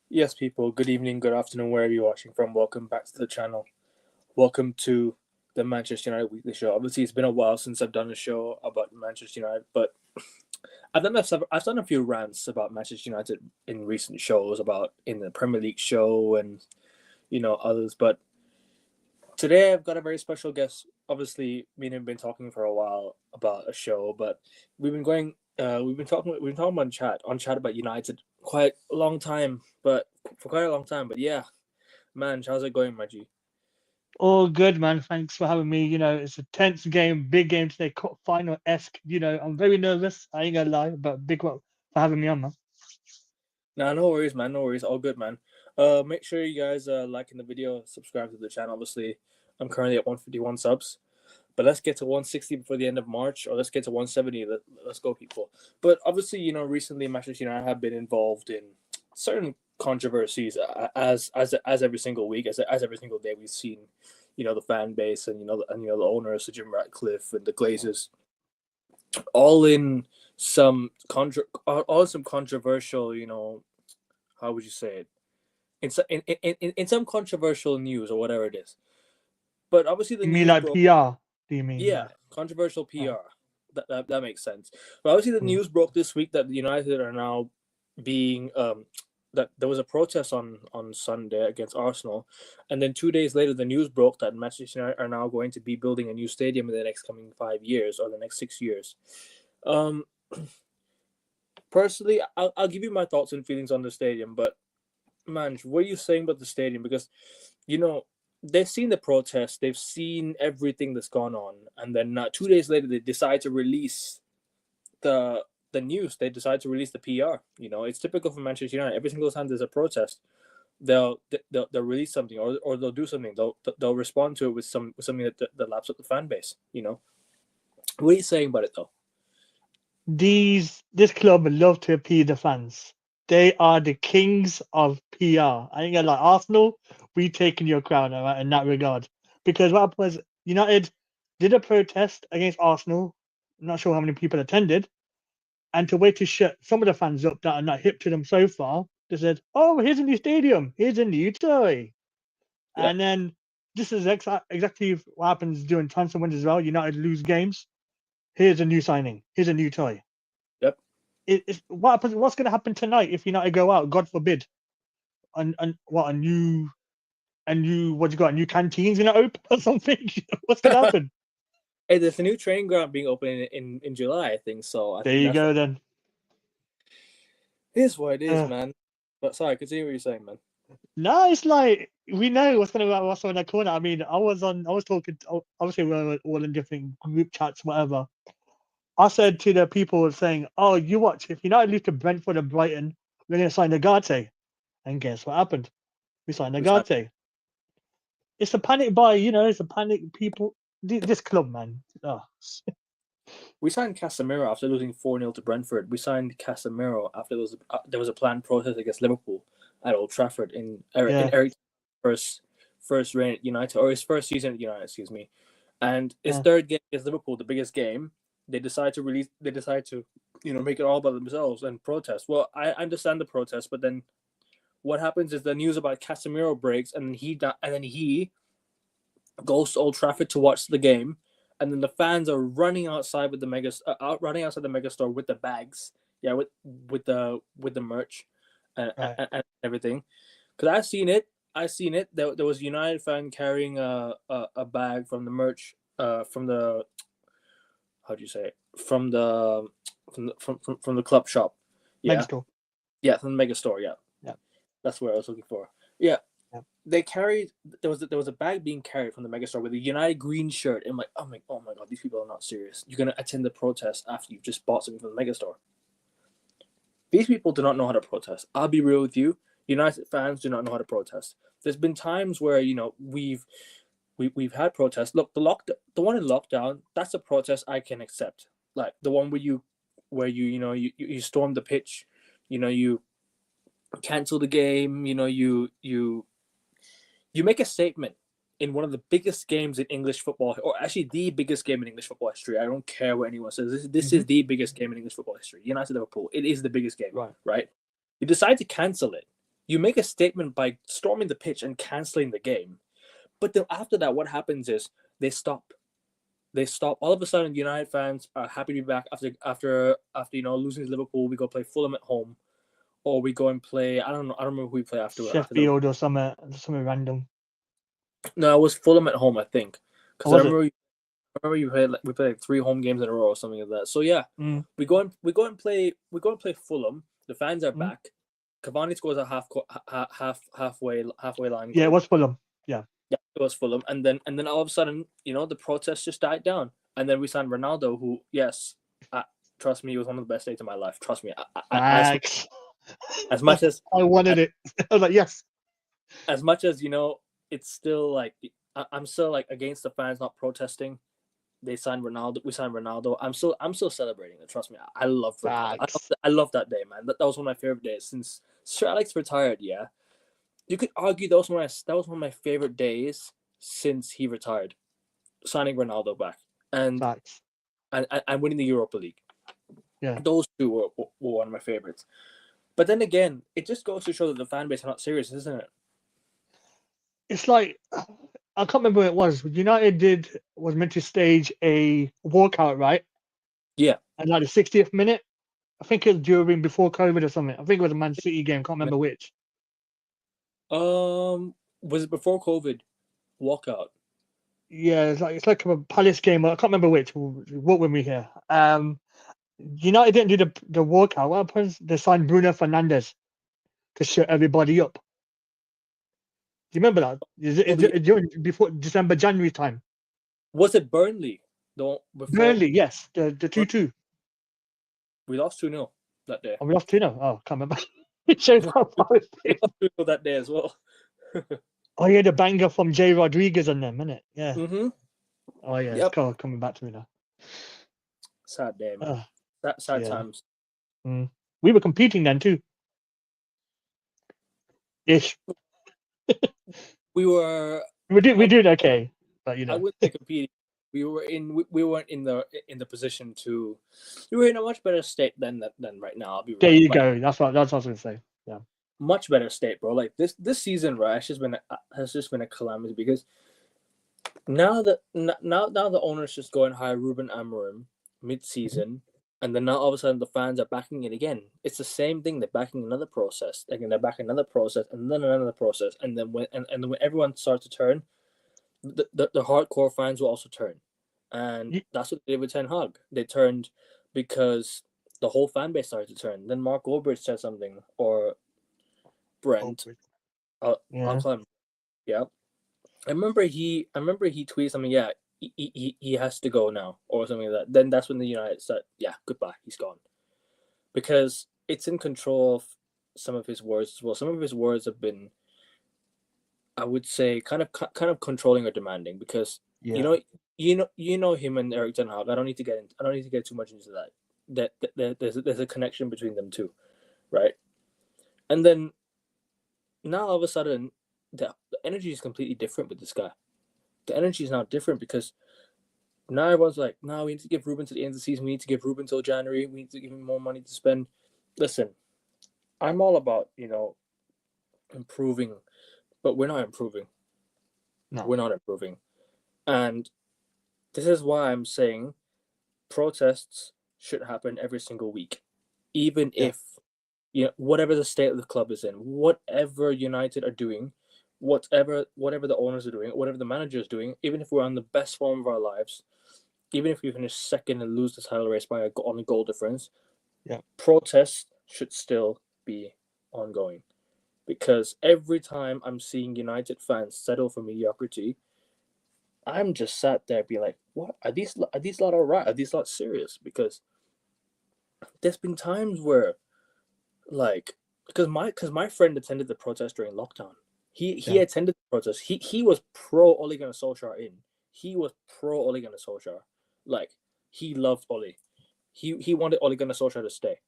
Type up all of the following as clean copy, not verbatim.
Yes, people, good evening, good afternoon, wherever you're watching from. Welcome back to the channel. Welcome to the Manchester United Weekly Show. Obviously, it's been a while since I've done a show about Manchester United, but I've done a few rants about Manchester United in recent shows, about in the Premier League show and, others. But today I've got a very special guest. Obviously, me and him have been talking for a while about a show, but we've been talking on chat about United quite a long time, but for quite a long time. But yeah, man, how's it going, Reggie? All good, man. Thanks for having me. It's a tense game, big game today, final esque. I'm very nervous. I ain't gonna lie, but big one for having me on, man. Nah, no worries, man. No worries. All good, man. Make sure you guys liking the video, subscribe to the channel. Obviously, I'm currently at 151 subs, but let's get to 160 before the end of March, or let's get to 170. Let's go, people. But obviously, recently Manchester United have been involved in certain controversies, as every single week, as every single day we've seen, the fan base and the owners, Sir Jim Ratcliffe and the Glazers, all in all in some controversial, how would you say it? In some controversial news or whatever it is. But obviously the You mean news like broke. PR? Do you mean Yeah, like? controversial Uh, PR. That makes sense. But obviously the mm. news broke this week that the United are now being that there was a protest on Sunday against Arsenal, and then 2 days later the news broke that Manchester United are now going to be building a new stadium in the next coming 5 years or the next 6 years. Um, Personally, I'll give you my thoughts and feelings on the stadium, but Manj, what are you saying about the stadium? Because, you know, they've seen the protest, they've seen everything that's gone on, and then 2 days later they decide to release the the news. They decide to release the PR. It's typical for Manchester United. Every single time there's a protest, they'll release something or they'll do something. They'll respond to it with something that laps up the fan base. What are you saying about it though? This club love to appease the fans. They are the kings of PR. I ain't gonna lie, Arsenal, we taking your crown, all right, in that regard. Because what happened was United did a protest against Arsenal. I'm not sure how many people attended, and to wait to shut some of the fans up that are not hip to them so far, they said, "Oh, here's a new stadium. Here's a new toy." Yep, And then this is exactly what happens during transfer windows as well. United lose games. Here's a new signing. Here's a new toy. yep. What happens? What's going to happen tonight if United go out? God forbid. And what a new what you got? A new canteen's going to open or something? What's going to happen? Hey, there's a new training ground being opened in July, I think. So I There think you that's what go then. it is. What it is, Uh, man. But sorry, continue what you're saying, man. no, it's like we know what's on the corner. I mean, I was talking. Obviously, we were all in different group chats, whatever. I said to the people saying, "Oh, you watch. If United lose to Brentford and Brighton, we're going to sign Agate." And guess what happened? We signed We signed Agate. It's a panic buy, it's a panic. People, this club, man. Oh, we signed Casemiro after losing 4-0 to Brentford. We signed Casemiro after there was a planned protest against Liverpool at Old Trafford in yeah, Eric's first reign at United, or his first season at United, excuse me. And his yeah, third game against Liverpool, the biggest game, they decide to make it all about themselves and protest. Well, I understand the protest, but then what happens is the news about Casemiro breaks, and then he goes to Old Trafford to watch the game, and then the fans are running outside with the running outside the mega store with the bags, yeah, with the merch right. and everything. Because I seen it. There was a United fan carrying a bag from the merch, from the, how do you say it, from the club shop, yeah, Mexico. yeah, from the mega store, yeah, Yeah, that's what I was looking for, yeah. yeah. They carried there was a bag being carried from the megastore with a United green shirt. And I'm like, oh my god, these people are not serious. You're gonna attend the protest after you've just bought something from the megastore. These people do not know how to protest. I'll be real with you. United fans do not know how to protest. There's been times where we've had protests. Look, the one in lockdown, that's a protest I can accept. Like the one where you storm the pitch, you cancel the game, you make a statement in one of the biggest games in English football, or actually the biggest game in English football history. I don't care what anyone says. This Hmm. is the biggest game in English football history. United Liverpool. It is the biggest game, Right. right? You decide to cancel it. you make a statement by storming the pitch and canceling the game. But then after that, what happens is they stop. They stop. All of a sudden, United fans are happy to be back after losing to Liverpool. We go play Fulham at home, or we go and play. I don't know. I don't remember who we play after the. Sheffield or something random. No, it was Fulham at home, I think, because Oh, I was it? remember we played like 3 home games in a row or something like that. So yeah, Mm. we go and play Fulham. The fans are back. Cavani scores a halfway line Yeah, it goal. was Fulham. Yeah. Yeah, it was Fulham, and then all of a sudden, the protests just died down, and then we signed Ronaldo, who, yes, trust me, it was one of the best days of my life. Trust me, Facts. as much as I wanted it. I was like, yes. as much as it's still like I'm still like against the fans not protesting. They signed Ronaldo. We signed Ronaldo. I'm still celebrating it. Trust me, I love Ronaldo. I love that day, man. That was one of my favorite days since Sir Alex retired. Yeah, you could argue that was one of my favorite days since he retired. Signing Ronaldo back and Facts. and winning the Europa League. Yeah. Those two were one of my favorites. But then again, it just goes to show that the fan base are not serious, isn't it? It's like, I can't remember what it was. United was meant to stage a walkout, right? Yeah. And like the 60th minute, I think it was before COVID or something. I think it was a Man City game. Can't remember which. Was it before COVID? Walkout. Yeah, it's like a Palace game. I can't remember which. What were we here? United didn't do the walkout. What happens? They signed Bruno Fernandes to shut everybody up. Do you remember that? During before December, January time. Was it Burnley? Burnley, yes. The 2-2. We lost 2-0 that day. Oh, we lost 2-0. Oh, can't remember. It shows how far it's been. We lost 2-0 that day as well. Oh yeah, the banger from Jay Rodriguez on them, isn't it? Yeah. Mm-hmm. Oh yeah, Yep. it's coming back to me now. Sad day, man. Sad times. We were competing then too. Ish. We were. We did okay, but I wouldn't say competing. We weren't in the position to. We were in a much better state than right now. There you go. That's what I was gonna say. Yeah. Much better state, bro. Like this season, right? Has just been a calamity because now the owners just go and hire Ruben Amorim mid-season, and then now all of a sudden the fans are backing it again. It's the same thing. They're backing another process. They're backing another process, and then another process, and then when everyone starts to turn, the hardcore fans will also turn, and that's what they did with Ten Hag. They turned because the whole fan base started to turn. Then Mark Goldbridge said something, or Brent. I'll call him. Yeah. I remember he tweeted something. Yeah, he has to go now, or something like that. Then that's when the United said, "Yeah, goodbye. He's gone," because it's in control of some of his words as well. Some of his words have been, I would say, kind of controlling or demanding. Because you know him and Eric Ten Hag. I don't need to get too much into that. There's a connection between them two, right? And then now all of a sudden, the energy is completely different with this guy. The energy is now different because now everyone's like, no, we need to give Ruben to the end of the season. We need to give Ruben till January. We need to give him more money to spend. Listen, I'm all about, improving, but we're not improving. No. We're not improving. And this is why I'm saying protests should happen every single week. Even if, whatever the state of the club is in, whatever United are doing, whatever the owners are doing, whatever the manager is doing, even if we're on the best form of our lives, even if we finish second and lose the title race by a goal difference, protests should still be ongoing. Because every time I'm seeing United fans settle for mediocrity, I'm just sat there being like, what? Are these lot all right? Are these lot serious? Because there's been times where, like, because my friend attended the protest during lockdown. He attended the protest. He was pro Ole Gunnar Solskjaer in. He was pro Ole Gunnar Solskjaer. Like, he loved Ole. He wanted Ole Gunnar Solskjaer to stay,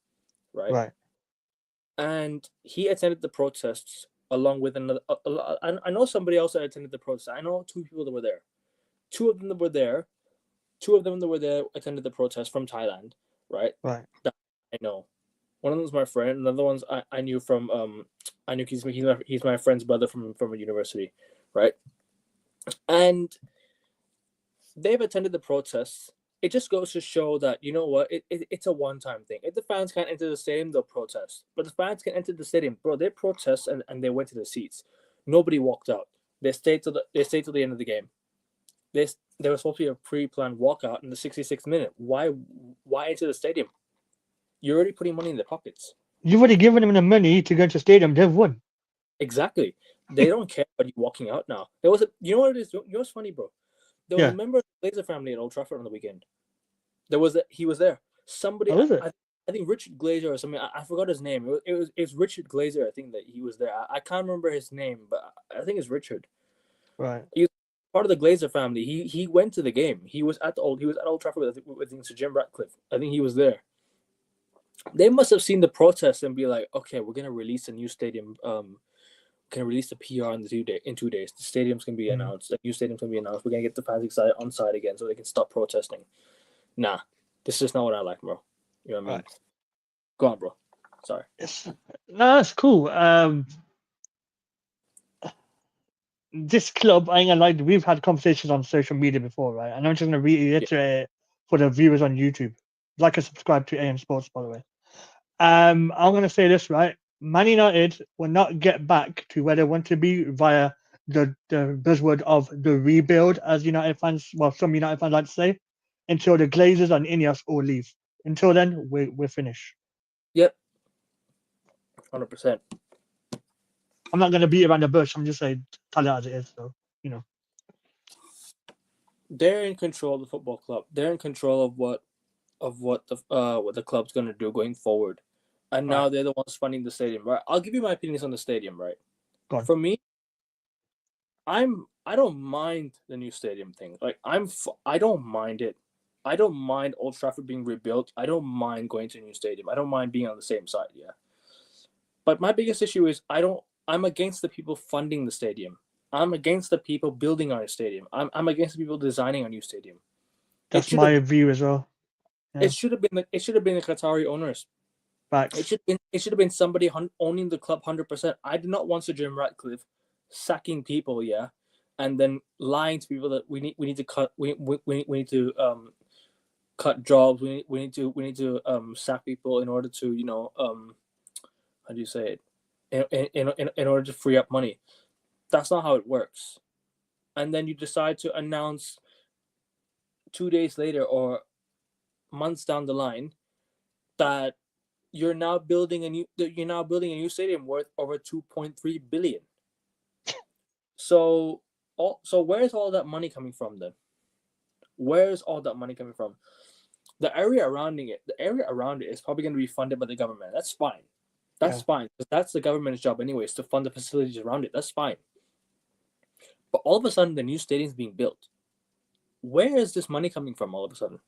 right? Right. And he attended the protests along with another. I know somebody else that attended the protest. I know 2 people that were there. Two of them that were there attended the protest from Thailand, right? Right. That I know. One of them was my friend. Another one's I knew from I knew he's my friend's brother from a university, right? And they've attended the protests. It just goes to show that, you know what, it's a one-time thing. If the fans can't enter the stadium, they'll protest. But the fans can enter the stadium, bro. They protest and they went to the seats. Nobody walked out. They stayed till the end of the game. There was supposed to be a pre-planned walkout in the 66th minute. Why enter the stadium? You're already putting money in their pockets. You've already given them the money to go to the stadium. They've won. Exactly. They don't care about you walking out now. You know what it is? You know what's funny, bro? There was a member of the Glazer family at Old Trafford on the weekend. He was there. Somebody, is it? I think Richard Glazer or something. I forgot his name. It was Richard Glazer. I think that he was there. I can't remember his name, but I think it's Richard. Right. He was part of the Glazer family. He went to the game. He was at Old Trafford with Sir Jim Ratcliffe. I think he was there. They must have seen the protest and be like, okay, we're gonna release a new stadium. Can release the PR in 2 days. The stadium's gonna be announced. The new stadium's gonna be announced. We're gonna get the fans excited on side again so they can stop protesting. Nah, this is not what I like, bro. You know what I mean? Right. Go on, bro. Sorry. No, that's cool. This club, I ain't gonna lie, we've had conversations on social media before, right? And I'm just gonna reiterate it for the viewers on YouTube. Like and subscribe to AM Sports, by the way. I'm gonna say this, right? Man United will not get back to where they want to be via the buzzword of the rebuild, as United fans, well, some United fans like to say, until the Glazers and Ineos all leave. Until then, we're finished. Yep. 100%. I'm not going to beat around the bush. I'm just saying, tell it as it is. So, you know. They're in control of the football club. They're in control of what the club's going to do going forward. And now they're the ones funding the stadium, right? I'll give you my opinions on the stadium, right? For me, I don't mind the new stadium thing. Like I don't mind it. I don't mind Old Trafford being rebuilt. I don't mind going to a new stadium. I don't mind being on the same side, yeah. But my biggest issue is I'm against the people funding the stadium. I'm against the people building our stadium. I'm against the people designing a new stadium. That's my view as well. Yeah. It should have been the Qatari owners. Facts. It should have been somebody owning the club 100%. I do not want Sir Jim Ratcliffe sacking people, yeah, and then lying to people that we need to cut we need to cut jobs. We need to sack people in order to how do you say it in order to free up money. That's not how it works. And then you decide to announce 2 days later or months down the line that you're now building a new stadium worth over 2.3 billion. So where's all that money coming from then? Where's all that money coming from? The area around it is probably going to be funded by the government. That's fine. That's fine. Because that's the government's job anyways, to fund the facilities around it. That's fine. But all of a sudden, the new stadium's being built. Where is this money coming from all of a sudden?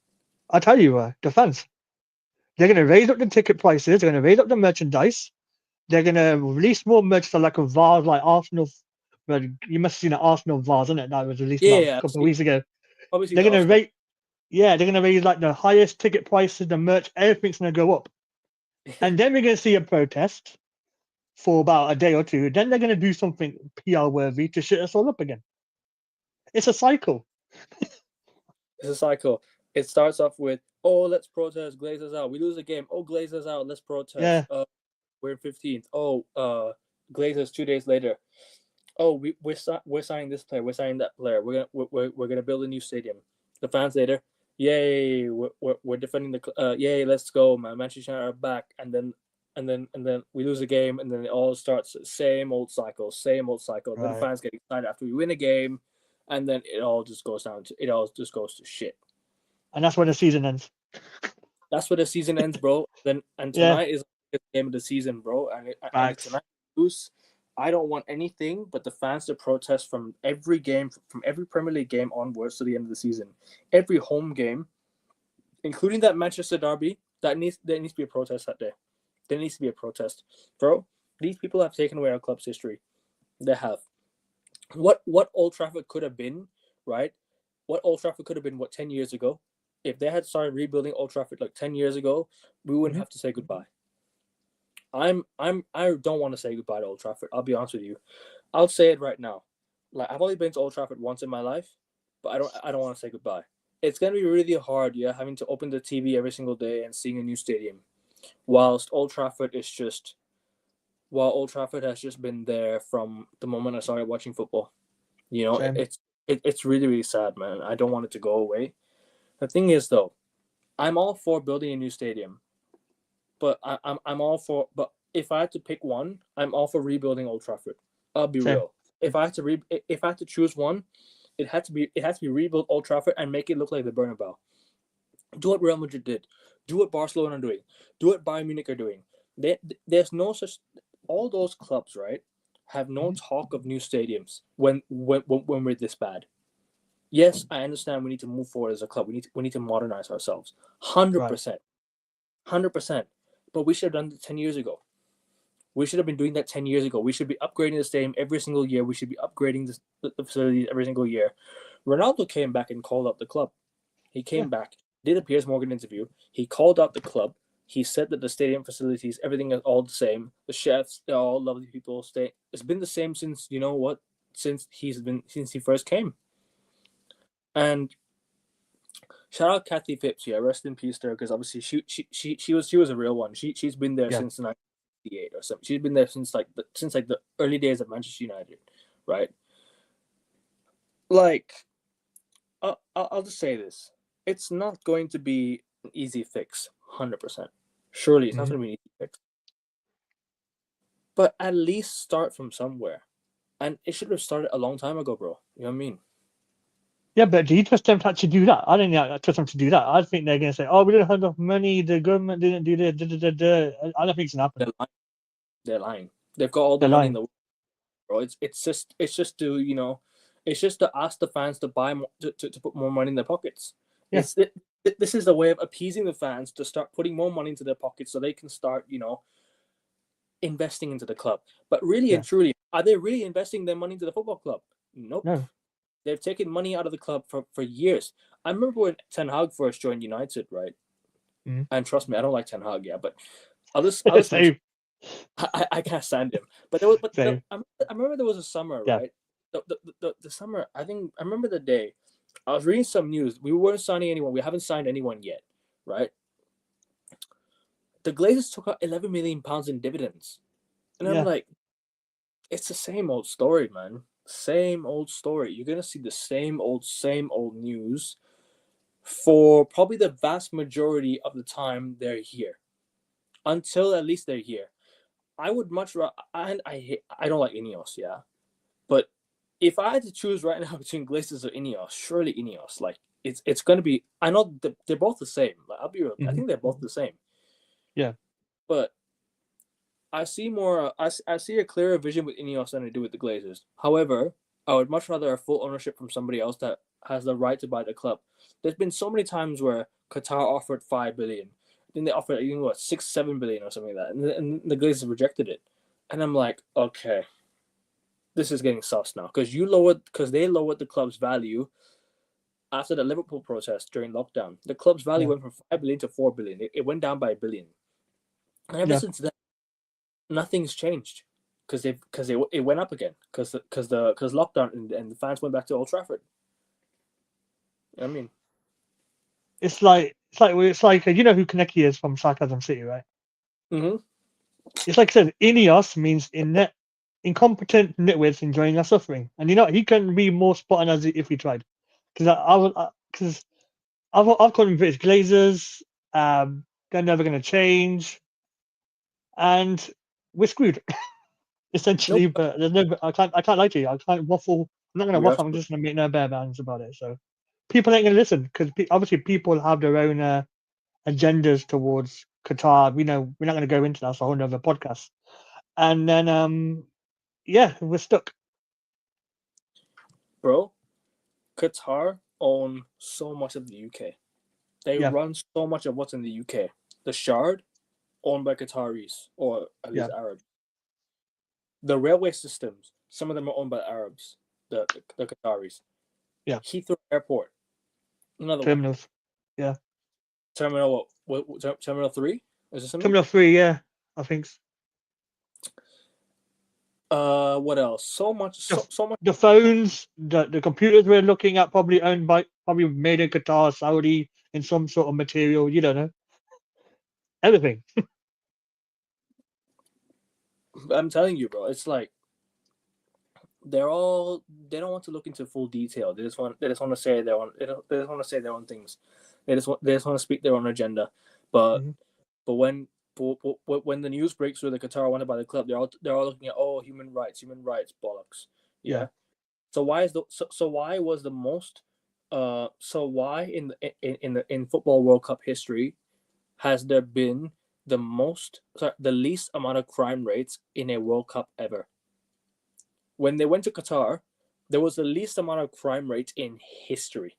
I'll tell you, the fans. They're going to raise up the ticket prices. They're going to raise up the merchandise. They're going to release more merchandise like a vase, like Arsenal. Well, you must have seen an Arsenal vase, isn't it? That was released a couple of weeks ago. Obviously, they're going to raise. Yeah, they're going to raise like the highest ticket prices, the merch, everything's going to go up. And then we're going to see a protest for about a day or two. Then they're going to do something PR worthy to shut us all up again. It's a cycle. It's a cycle. It starts off with, oh, let's protest, Glazers out. We lose a game. Oh, Glazers out, let's protest. Yeah. We're in 15th. Oh, Glazers 2 days later. Oh, we're signing this player. We're signing that player. We're gonna build a new stadium. The fans later, yay! We're defending the yay! Let's go, man! Manchester United are back. And then we lose a game, and then it all starts same old cycle. Right. Then the fans get excited after we win a game, and then it all just goes to shit. And that's when the season ends. That's where the season ends, bro. Tonight is the game of the season, bro. And tonight lose. I don't want anything but the fans to protest from every game, from every Premier League game onwards to the end of the season. Every home game, including that Manchester derby, there needs to be a protest that day. There needs to be a protest, bro. These people have taken away our club's history. They have. What Old Trafford could have been, right? What Old Trafford could have been, 10 years ago? If they had started rebuilding Old Trafford like 10 years ago, we wouldn't have to say goodbye. I don't want to say goodbye to Old Trafford. I'll be honest with you. I'll say it right now. Like, I've only been to Old Trafford once in my life, but I don't want to say goodbye. It's gonna be really hard, yeah, having to open the TV every single day and seeing a new stadium, whilst Old Trafford has just been there from the moment I started watching football. You know, Same. it's really really sad, man. I don't want it to go away. The thing is, though, I'm all for building a new stadium, but I'm all for. But if I had to pick one, I'm all for rebuilding Old Trafford. I'll be Same. real. If I had to choose one, it had to be rebuild Old Trafford and make it look like the Bernabeu. Do what Real Madrid did. Do what Barcelona are doing. Do what Bayern Munich are doing. There's no such. All those clubs, right, have no talk of new stadiums when we're this bad. Yes, I understand we need to move forward as a club. We need to modernize ourselves. 100%. 100%. But we should have done it 10 years ago. We should have been doing that 10 years ago. We should be upgrading the stadium every single year. We should be upgrading the facilities every single year. Ronaldo came back and called up the club. He came back, did a Piers Morgan interview. He called out the club. He said that the stadium facilities, everything is all the same. The chefs, they're all lovely people. It's been the same since, you know what, since he first came. And shout out Kathy Phipps, yeah, rest in peace to her, because obviously she was a real one. She's been there since 1998 or something. She's been there since the early days of Manchester United, right? Like, I'll just say this: it's not going to be an easy fix, 100%. Surely, it's not going to be an easy fix. But at least start from somewhere, and it should have started a long time ago, bro. You know what I mean? Yeah, but do you trust them to actually do that? I don't trust them to do that. I think they're going to say, "Oh, we didn't have enough money. The government didn't do this." I don't think it's gonna happen. They're lying. They've got all the money in the world, bro. It's just to, you know, it's just to ask the fans to buy more, to put more money in their pockets. Yeah. This is a way of appeasing the fans to start putting more money into their pockets so they can start, you know, investing into the club. But really and truly, are they really investing their money into the football club? Nope. No. They've taken money out of the club for years. I remember when Ten Hag first joined United, right? And trust me, I don't like Ten Hag, yeah, but I'll just mention, I can't stand him. But I remember there was a summer, right? The summer, I remember the day. I was reading some news. We weren't signing anyone. We haven't signed anyone yet, right? The Glazers took out 11 million pounds in dividends, and I'm like, it's the same old story, man. Same old story. You're gonna see the same old news for probably the vast majority of the time they're here, until at least they're here. I would much rather. I don't like Ineos, yeah, but if I had to choose right now between Glazers or Ineos, surely Ineos. Like, it's gonna be. I know they're both the same. Like, I'll be real. I think they're both the same. Yeah. But I see more. I see a clearer vision with Ineos than I do with the Glazers. However, I would much rather have full ownership from somebody else that has the right to buy the club. There's been so many times where Qatar offered 5 billion, then they offered, you know what, 6-7 billion or something like that, and the Glazers rejected it. And I'm like, okay, this is getting sus now, because they lowered the club's value after the Liverpool protest during lockdown. The club's value went from 5 billion to 4 billion. It went down by a billion. And ever since then, nothing's changed, because it went up again, because lockdown and the fans went back to Old Trafford. I mean, it's like you know who Kaneki is from Sarcasm City, right? It's like I said, Ineos means incompetent nitwits enjoying our suffering, and you know he couldn't be more spot on as if he tried. Because I've called him British Glazers. They're never going to change, and we're screwed essentially. nope. But there's no, I can't lie to you. I can't waffle. I'm not going to We are waffle. I'm just going to make no bare bones about it. So people ain't going to listen, because obviously people have their own agendas towards Qatar. We know we're not going to go into that. That's a whole nother podcast. And then we're stuck. Bro, Qatar own so much of the UK. They run so much of what's in the UK. The Shard, owned by Qataris, or at least Arabs. The railway systems, some of them are owned by Arabs, the Qataris. Yeah. Heathrow Airport, another Terminals. one. Yeah. Terminal 3? Is it something? Terminal 3, yeah, I think. What else? So much, The, so much. the phones, the computers we're looking at probably owned by, probably made in Qatar, Saudi, in some sort of material. You don't know everything. I'm telling you, bro. It's like they don't want to look into full detail. They just want to say their own. They just want to say their own things. They just want to speak their own agenda. But Mhm. but when the news breaks through the Qatar wanted by the club, they're all looking at, oh, human rights, bollocks. Yeah. Yeah. So why is the so why was the most so why in football World Cup history has there been the least amount of crime rates in a World Cup ever? When they went to Qatar, there was the least amount of crime rates in history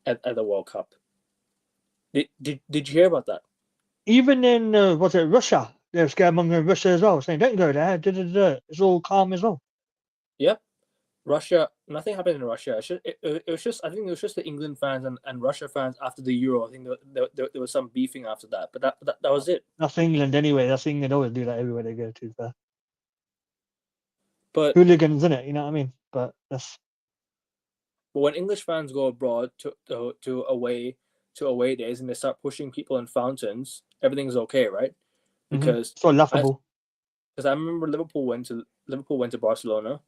at the World Cup. Did you hear about that? Even in was it Russia? There's scaremonger in Russia as well, saying don't go there. Da, da, da. It's all calm as well. Yep. Russia, nothing happened in Russia. It was just, I think it was just the England fans and Russia fans after the Euro. I think there was some beefing after that, but that was it. That's England anyway. That's England always do that everywhere they go to. But But hooligans, in it, you know what I mean? But that's when English fans go abroad to away days and they start pushing people in fountains, everything's okay, right? Because so I laughable. because I remember Liverpool went to Barcelona,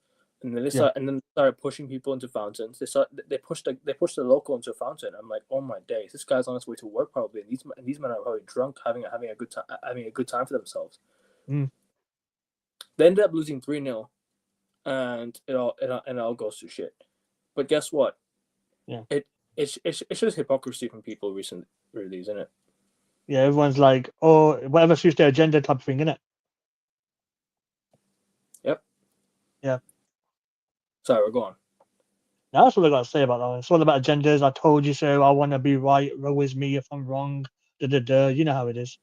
and then Yeah. they started pushing people into fountains. They pushed the local into a fountain. I'm like, oh my days, this guy's on his way to work probably, and these men are probably drunk, having a good time for themselves. Mm. They ended up losing 3-0, and it all goes to shit. But guess what? Yeah. It's just hypocrisy from people really, isn't it? Yeah. Everyone's like, oh, whatever suits their agenda type of thing, innit? Yep. Yeah. Sorry, we're going. Now, that's what I got to say about that one. It's all about agendas. I told you so. I want to be right. Woe is me if I'm wrong. Da, da, da. You know how it is.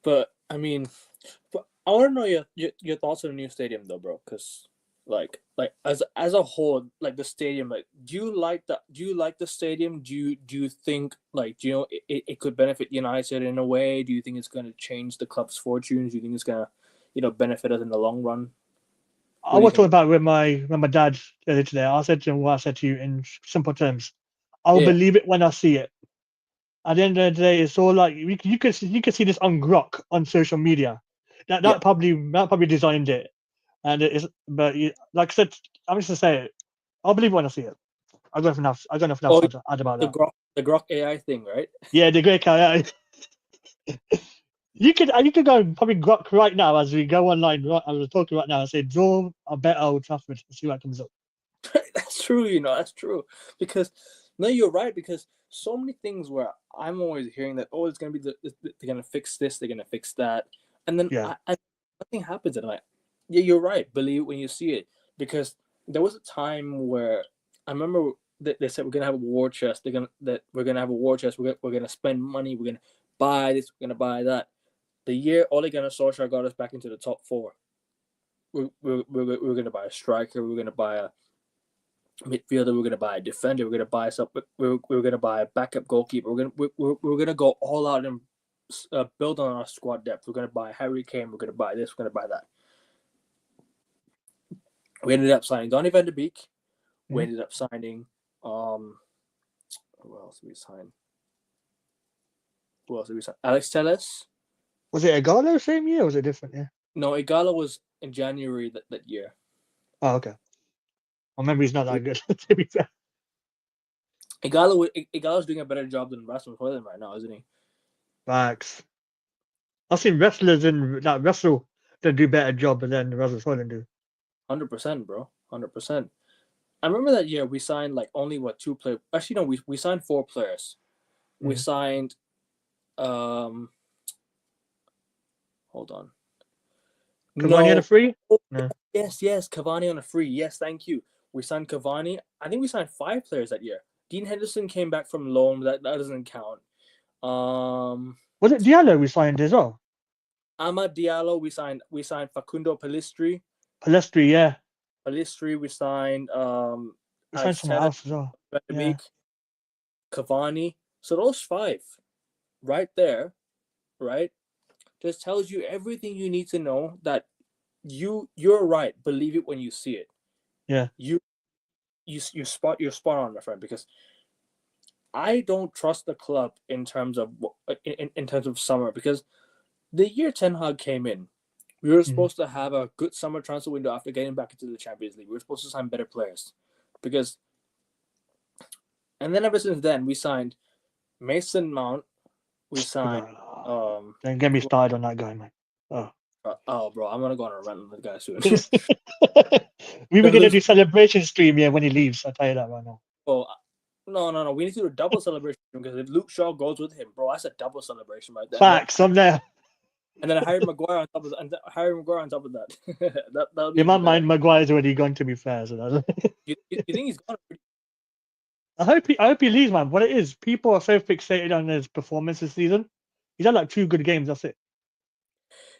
But I mean, but I want to know your thoughts on the new stadium though, bro. Because like as a whole, like the stadium, like do you like the stadium? Do you think like do you know it could benefit United in a way? Do you think it's going to change the club's fortunes? Do you think it's going to benefit us in the long run? I What do you was talking think? about with my dad earlier today. I said to him what I said to you in simple terms. I'll Yeah, believe it when I see it. At the end of the day, it's all like you can see this on Grok on social media. yeah. That probably designed it, and it is. But like I said, I'm just to say it. I'll believe it when I see it. I got nothing else Oh, to add about that. the Grok AI thing, right? Yeah, the great guy. You could go and probably Grok right now as we go online. Right, as we're talking right now, and say draw a bet Old Trafford and see what comes up. That's true, that's true. Because no, you're right. Because so many things where I'm always hearing that, oh, it's gonna be they're gonna fix this, they're gonna fix that, and then Yeah, nothing happens, and I'm like, yeah, you're right. Believe it when you see it. Because there was a time where I remember they said we're gonna have a war chest. We're gonna have a war chest. We're gonna spend money. We're gonna buy this. We're gonna buy that. The year Ole Gunnar Solskjaer got us back into the top four. We're gonna buy a striker. We're gonna buy a midfielder. We're going to buy a defender. We're going to buy something. We're going to buy a backup goalkeeper. We're going to go all out and build on our squad depth. We're going to buy Harry Kane. We're going to buy this. We're going to buy that. We ended up signing Donny van de Beek. We mhm. ended up signing who else did we sign? Who else did we sign? Alex Telles. Was it Igalo same year? Or was it different? Yeah. No, Igala was in January that year. Oh, okay. My memory's not that good. To be fair. Igala's doing a better job than Rasmus Højlund right now, isn't he? Facts. I've seen wrestlers in that wrestle that do better job than Rasmus Højlund do. 100%, bro. 100%. I remember that year we signed like only two players. Actually, no, we signed four players. We Mm. signed hold on. Cavani on a No. free? Oh, No. yes, Cavani on a free. Yes, thank you. We signed Cavani. I think we signed five players that year. Dean Henderson came back from loan. That doesn't count. Um, Was it Diallo we signed as well? Amad Diallo. We signed Facundo Pellistri. Palestri, yeah. We signed We signed Alex someone Telles, else as well. Van de Yeah. Beek, Cavani. So those five, right there, right, just tells you everything you need to know that you're right. Believe it when you see it. Yeah. You're spot on, my friend, because I don't trust the club in terms of in terms of summer, because the year Ten Hag came in, we were supposed to have a good summer transfer window after getting back into the Champions League. We were supposed to sign better players, and then ever since then we signed Mason Mount. We signed Don't get me started on that guy, man. oh bro, I'm gonna go on a rant on the guy soon. We were gonna do celebration stream, yeah, when he leaves. I'll tell you that right now. Oh no, we need to do a double celebration, because if Luke Shaw goes with him, bro, that's a double celebration right there. Facts, I'm there. And then Harry Maguire on top of that. That'll be In my mind, Maguire's already gone, to be fair. So you think he's gone? I hope he leaves, man. What it is, people are so fixated on his performance this season. He's had like 2 good games. That's it.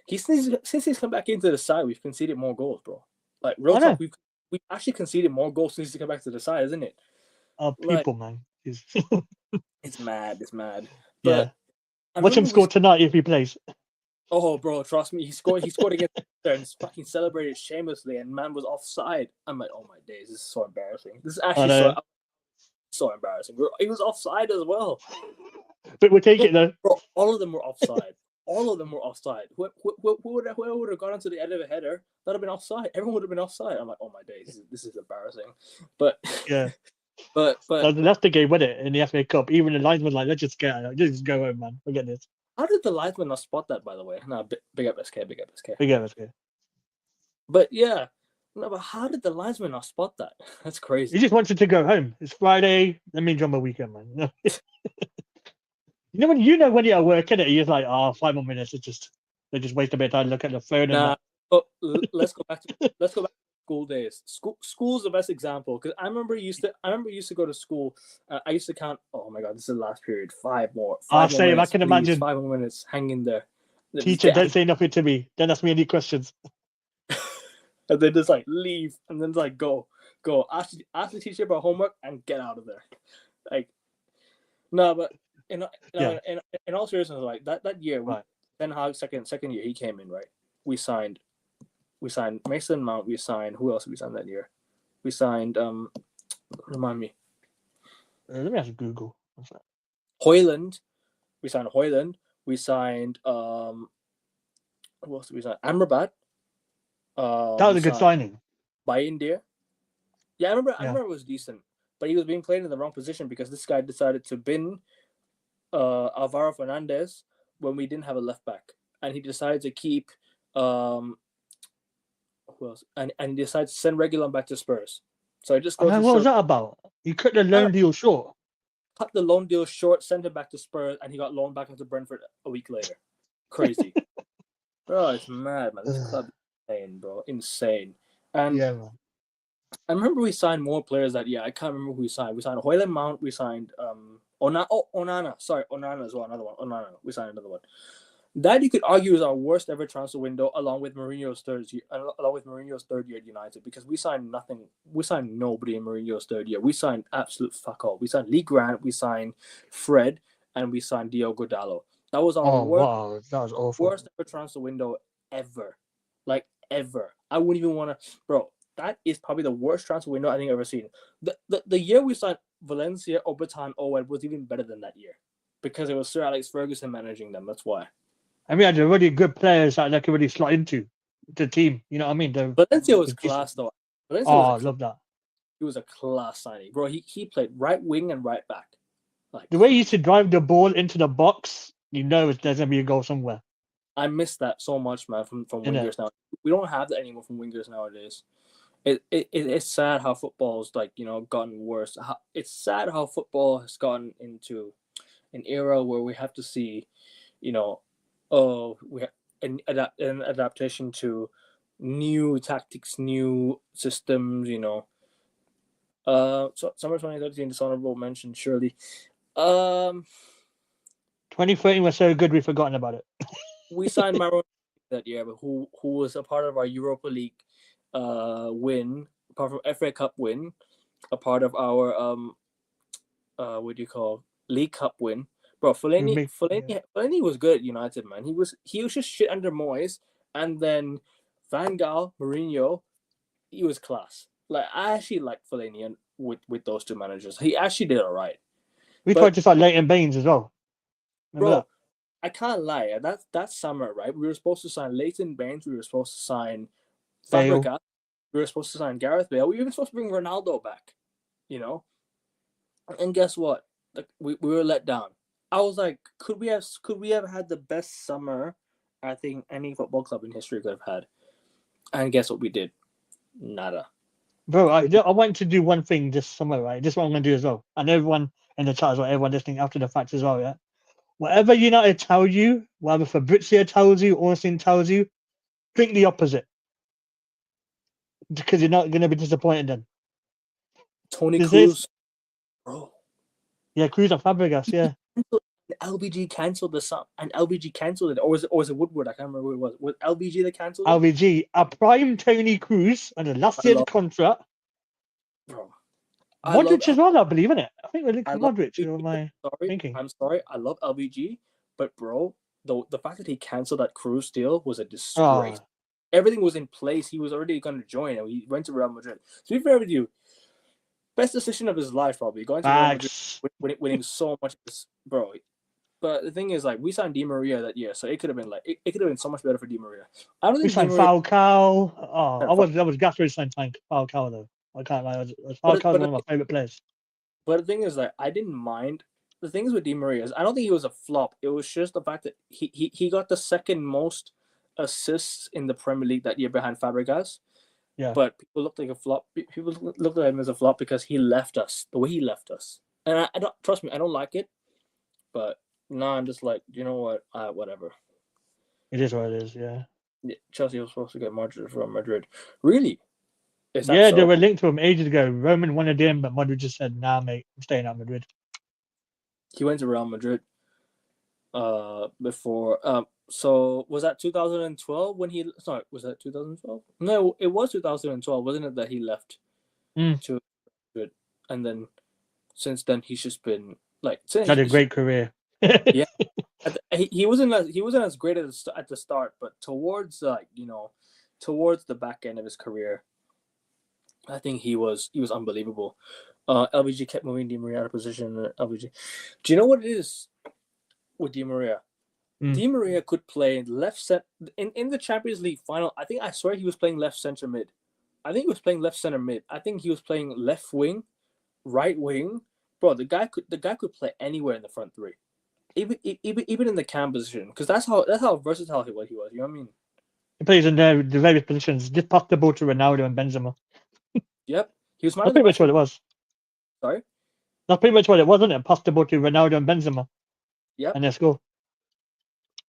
Since he's come back into the side, we've conceded more goals, bro. Like real talk, we've actually conceded more goals since he's come back to the side, isn't it? People, man. It's mad. But yeah. Watch him score tonight if he plays. Oh, bro, trust me, he scored against there and fucking celebrated shamelessly, and man was offside. I'm like, oh my days, this is so embarrassing. This is actually so embarrassing. He was offside as well. But we'll take it though. Bro, all of them were offside. Who would have gone into the end of a header? That'd have been offside. Everyone would have been offside. I'm like, oh my days, this is embarrassing. But yeah, but that's the game, wasn't it? In the FA Cup, even the linesman like, let's just go home, man. Forget this. How did the linesman not spot that, by the way? No, big up SK. But yeah, no, but how did the linesman not spot that? That's crazy. He just wanted to go home. It's Friday. Let me enjoy my weekend, man. when you're at work, innit? You're like, 5 more minutes. They just waste a bit of time, look at the phone. But let's go back to school days. School's the best example, because I remember used to go to school. I used to count. Oh my god, this is the last period. 5 more. I can imagine. 5 more minutes. Hang in there. Teacher, don't say nothing to me. Don't ask me any questions. And then just like leave, and then like go. Ask the teacher about homework and get out of there. Like, no, but in all seriousness, like that year, right? Ten Hag second year he came in, right? We signed Mason Mount. We signed, who else did we sign that year? We signed remind me. Let me ask Google. What's that? Hoyland. We signed Hoyland. We signed who else did we sign? Amrabat. That was a good signing. By India. Yeah, I remember it was decent, but he was being played in the wrong position because this guy decided to bin Alvaro Fernandez when we didn't have a left back, and he decided to keep who else? And he decided to send Reguilon back to Spurs. So I just what was that about? He cut the loan deal short. Cut the loan deal short, sent him back to Spurs, and he got loaned back into Brentford a week later. Crazy. Bro, it's mad, man. This club is insane, bro. Insane. And yeah, man. I remember we signed more players that year. I can't remember who we signed. We signed Hoyland Mount. We signed Onana. Sorry, Onana as well. Another one. Onana. We signed another one. That you could argue is our worst ever transfer window, along with Mourinho's third year at United, because we signed nothing. We signed nobody in Mourinho's third year. We signed absolute fuck all. We signed Lee Grant. We signed Fred, and we signed Diogo Dalot. That was our worst ever transfer window ever. Like ever. I wouldn't even want to, bro. That is probably the worst transfer window I think I've ever seen. The year we signed Valencia, Obertan, Owen was even better than that year, because it was Sir Alex Ferguson managing them. That's why. I mean, I had really good players that could really slot into the team. You know what I mean? Valencia was class, though. I love that. He was a class signing, bro. He played right wing and right back. Like the way he used to drive the ball into the box, there's gonna be a goal somewhere. I miss that so much, man. From wingers now, we don't have that anymore from wingers nowadays. It's sad how football's gotten worse. It's sad how football has gotten into an era where we have to see, we have an adaptation to new tactics, new systems. So summer 2013, dishonorable mention, surely. 2013 was so good, we've forgotten about it. We signed Maron that year, but who was a part of our Europa League win, apart from FA Cup win, a part of our League Cup win. Bro, Fellaini was good at United, man. He was just shit under Moyes, and then Van Gaal, Mourinho, he was class. Like I actually liked Fellaini with those two managers. He actually did all right. We tried But to sign Leighton Baines as well. Remember bro, that? I can't lie. That summer, right? We were supposed to sign Leighton Baines. We were supposed to sign Bale. Fabregas. We were supposed to sign Gareth Bale. We were even supposed to bring Ronaldo back. You know, and guess what? Like we were let down. I was like, could we have had the best summer I think any football club in history could have had? And guess what we did? Nada. Bro, I want to do one thing this summer, right? This is what I'm going to do as well. And everyone in the chat as well, everyone listening after the fact as well, yeah? Whatever United tell you, whatever Fabrizio tells you, Ornstein tells you, think the opposite. Because you're not going to be disappointed then. Tony Is this? Cruz, bro. Yeah, Cruz and Fabregas, yeah. LBG cancelled the sum, and LBG cancelled it, or was it Woodward? I can't remember who it was. Was LBG that cancelled it? LVG, a prime Tony Cruz under last I year's love, contract. bro. I love Modric as well, I believe in it. I think we're linked I to love Modric. LBG. Or am I thinking? I'm sorry. I love LBG, but bro, the fact that he canceled that Cruz deal was a disgrace. Oh, Everything was in place. He was already going to join, and he went to Real Madrid. To be fair with you, best decision of his life probably going to Real Madrid, facts. winning so much, bro. But the thing is, like, we signed Di Maria that year, so it could have been like it could have been so much better for Di Maria. I don't We think Di signed Maria. Falcao. Oh, I was gassed when we signed Falcao though. I can't lie. Falcao's one of my favorite players. But the thing is, like, I didn't mind. The things with Di Maria is I don't think he was a flop. It was just the fact that he got the second most assists in the Premier League that year behind Fabregas. Yeah. But people looked like a flop. People looked at him as a flop because he left us the way he left us. And I don't trust me. I don't like it. But no, I'm just like, you know what? Whatever. It is what it is. Yeah. Chelsea was supposed to get Modric from Madrid. Really? Is that Yeah, they so? were linked to him ages ago. Roman wanted him, but Modric just said, "Nah, mate, I'm staying at Madrid." He went to Real Madrid. Before. So was that 2012 when he? Sorry, was that 2012? No, it was 2012, wasn't it? That he left to Madrid, and then since then he's just been like. Had a great career. Yeah, he wasn't as great at the start, but towards towards the back end of his career, I think he was unbelievable. LVG kept moving Di Maria out of position. LVG, do you know what it is with Di Maria? Di Maria could play left center in the Champions League final. I swear he was playing left center mid. I think he was playing left center mid. I think he was playing left wing, right wing. Bro, the guy could play anywhere in the front three, even in the cam position, because that's how versatile he was. You know what I mean? He plays in the various positions. Just passed the ball to Ronaldo and Benzema. Yep, he was. That's pretty much what it was. Sorry. That's pretty much what it was, wasn't it? Passed the ball to Ronaldo and Benzema. Yep. And let's go.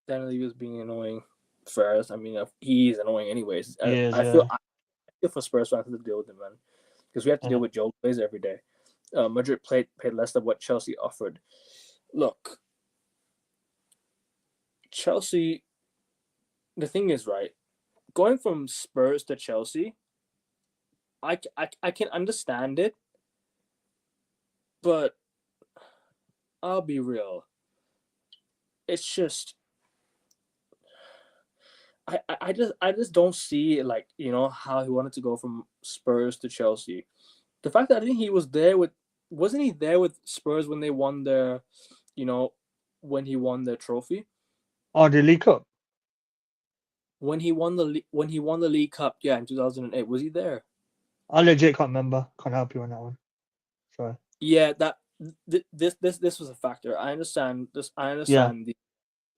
Then he was being annoying. First, I mean, he's annoying anyways. I feel for Spurs fans to deal with him, man, because we have to deal with Joe Glazer every day. Madrid paid less than what Chelsea offered. Look, Chelsea. The thing is, right, going from Spurs to Chelsea, I can understand it, but I'll be real. It's just I just don't see, like, how he wanted to go from Spurs to Chelsea. The fact that I think he was there wasn't he there with Spurs when they won their, when he won their trophy? Oh, the League Cup. When he won the League Cup, yeah, in 2008, was he there? I legit can't remember. Can't help you on that one. Sorry. Yeah, this was a factor. I understand this. I understand the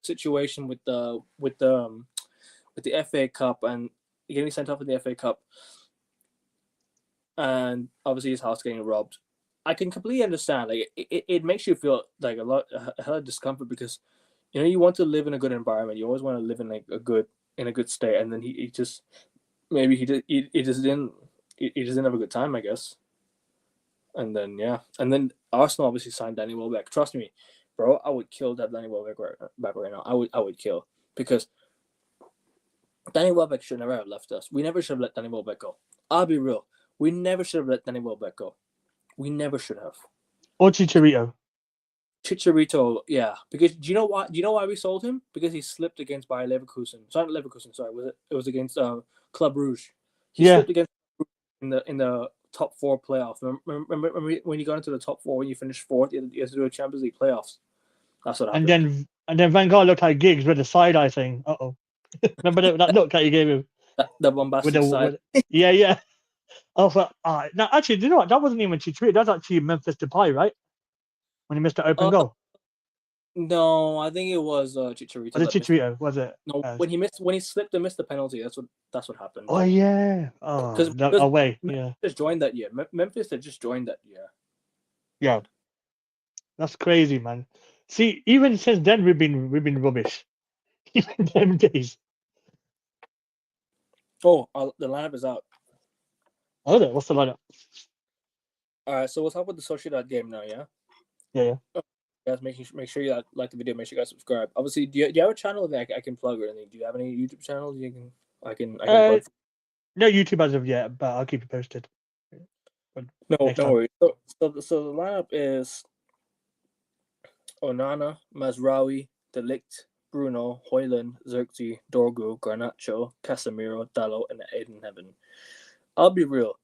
situation with the FA Cup and getting sent off in the FA Cup, and obviously his house getting robbed. I can completely understand. Like, it makes you feel like a hell of discomfort, because you want to live in a good environment. You always want to live in a good state, and then he just didn't have a good time, I guess. And then Arsenal obviously signed Danny Welbeck. Trust me, bro, I would kill that Danny Welbeck back right now. I would kill, because Danny Welbeck should never have left us. We never should have let Danny Welbeck go. I'll be real. We never should have let Danny Welbeck go. We never should have. Or Chicharito. Chicharito, yeah. Because do you know why? Do you know why we sold him? Because he slipped against Bayer Leverkusen. Sorry, not Leverkusen. Sorry, was it? It was against Club Rouge. He Yeah, slipped against in the top four playoff. Remember when you got into the top four when you finished fourth, you had to do a Champions League playoffs. That's what and happened. then Van Gaal looked like Giggs with the side eye thing. Uh-oh. Remember that look that he gave him The with bombastic side. yeah, yeah. I thought, now actually, do you know what? That wasn't even Chicharito. That was actually Memphis Depay, right? When he missed the open Uh, goal. no, I think it was Chicharito Was it that missed. Chicharito? Was it? No, when he slipped and missed the penalty, that's what happened. Oh yeah. Oh, no, Because away. Memphis Yeah, just joined that year. Memphis had just joined that year. yeah. That's crazy, man. See, even since then we've been rubbish. Even them days. Oh, the lineup is out. Oh, what's the lineup? All right, so we'll talk about the Sociedad game now. Yeah. Yeah, yeah. Guys, make sure you like the video. Make sure you guys subscribe. Obviously, do you have a channel that I can plug or anything? Do you have any YouTube channels I can Uh, plug? no YouTube as of yet, but I'll keep you posted. But No, next no time. worries. So the lineup is Onana, Mazraoui, Delict, Bruno, Hoyland, Xerxes, Dorgu, Garnacho, Casemiro, Dallo, and Aiden Heaven. I'll be real.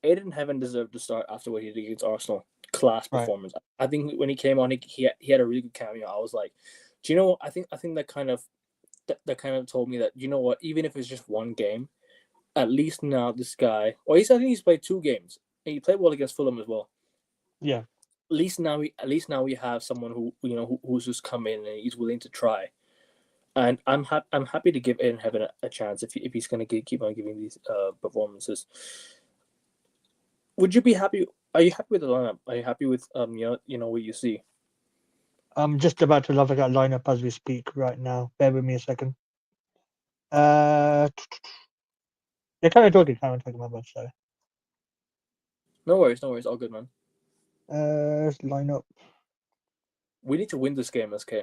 Aiden Heaven deserved to start after what he did against Arsenal. Class Right. performance. I think when he came on, he had a really good cameo. I was like, do you know what? I think that kind of told me that, you know what? Even if it's just one game, at least now this guy. Or I think he's played 2 games, and he played well against Fulham as well. Yeah. At least now we have someone who's just come in and he's willing to try. And I'm happy to give Aiden Heaven a chance if he's going to keep on giving these performances. Would you be happy? Are you happy with the lineup? Are you happy with what you see? I'm just about to love that lineup as we speak right now. Bear with me a second. Uh, yeah, kind of talking about much. Sorry. No worries, all good, man. Lineup. We need to win this game, SK.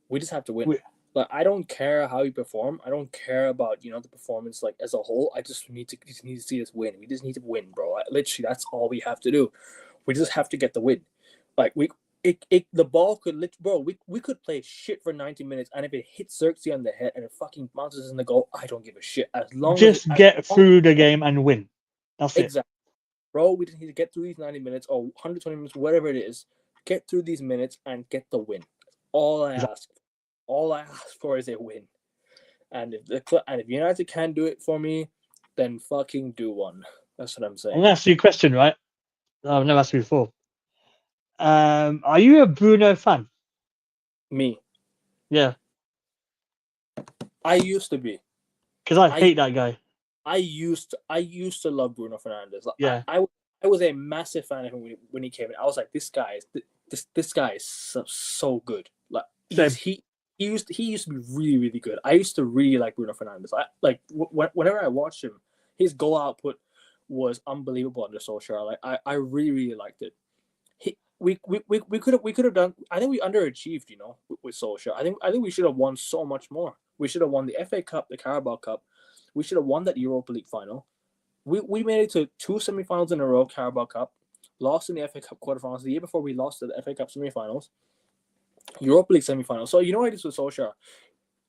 We just have to win. We, Like, I don't care how you perform. I don't care about the performance like as a whole. I just need to see us win. We just need to win, bro. Literally, that's all we have to do. We just have to get the win. Like the ball could bro. We could play shit for 90 minutes, and if it hits Xerxes on the head and it fucking bounces in the goal, I don't give a shit. As long as just get through the game and win. That's it. exactly, bro. We just need to get through these 90 minutes or 120 minutes, whatever it is. Get through these minutes and get the win. All I ask. All I ask for is a win. And if United can do it for me, then fucking do one. That's what I'm I'm saying. gonna ask you a question, right? I've never asked you before. Are you a Bruno fan? Me, Yeah, I used to be. because I I hate that guy. I used to love Bruno Fernandes. Yeah, I was a massive fan of him when he came in. I was like, this guy is so good. Like same. he used to be really really good. I used to really like Bruno Fernandes. Whenever I watched him, his goal output was unbelievable under Solskjaer. Like I really really liked it. We could have done. I think we underachieved, with Solskjaer. I think we should have won so much more. We should have won the FA Cup, the Carabao Cup. We should have won that Europa League final. We made it to 2 semifinals in a row, Carabao Cup, lost in the FA Cup quarterfinals. The year before we lost to the FA Cup semifinals, Europa League semifinals. So you know what it is with Solskjaer.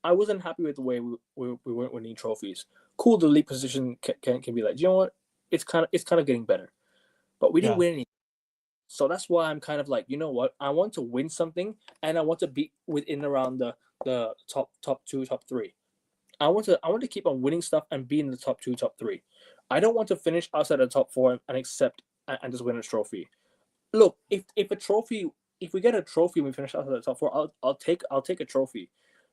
I wasn't happy with the way we weren't winning trophies. Cool, the league position can be like, you know what? It's kind of getting better, but we didn't Yeah, win any. So that's why I'm kind of like, you know what? I want to win something, and I want to be within around the top 2, top 3. I want to keep on winning stuff and be in the top 2, top 3. I don't want to finish outside the top 4 and accept and just win a trophy. Look, if we get a trophy and we finish outside the top 4, I'll take a trophy.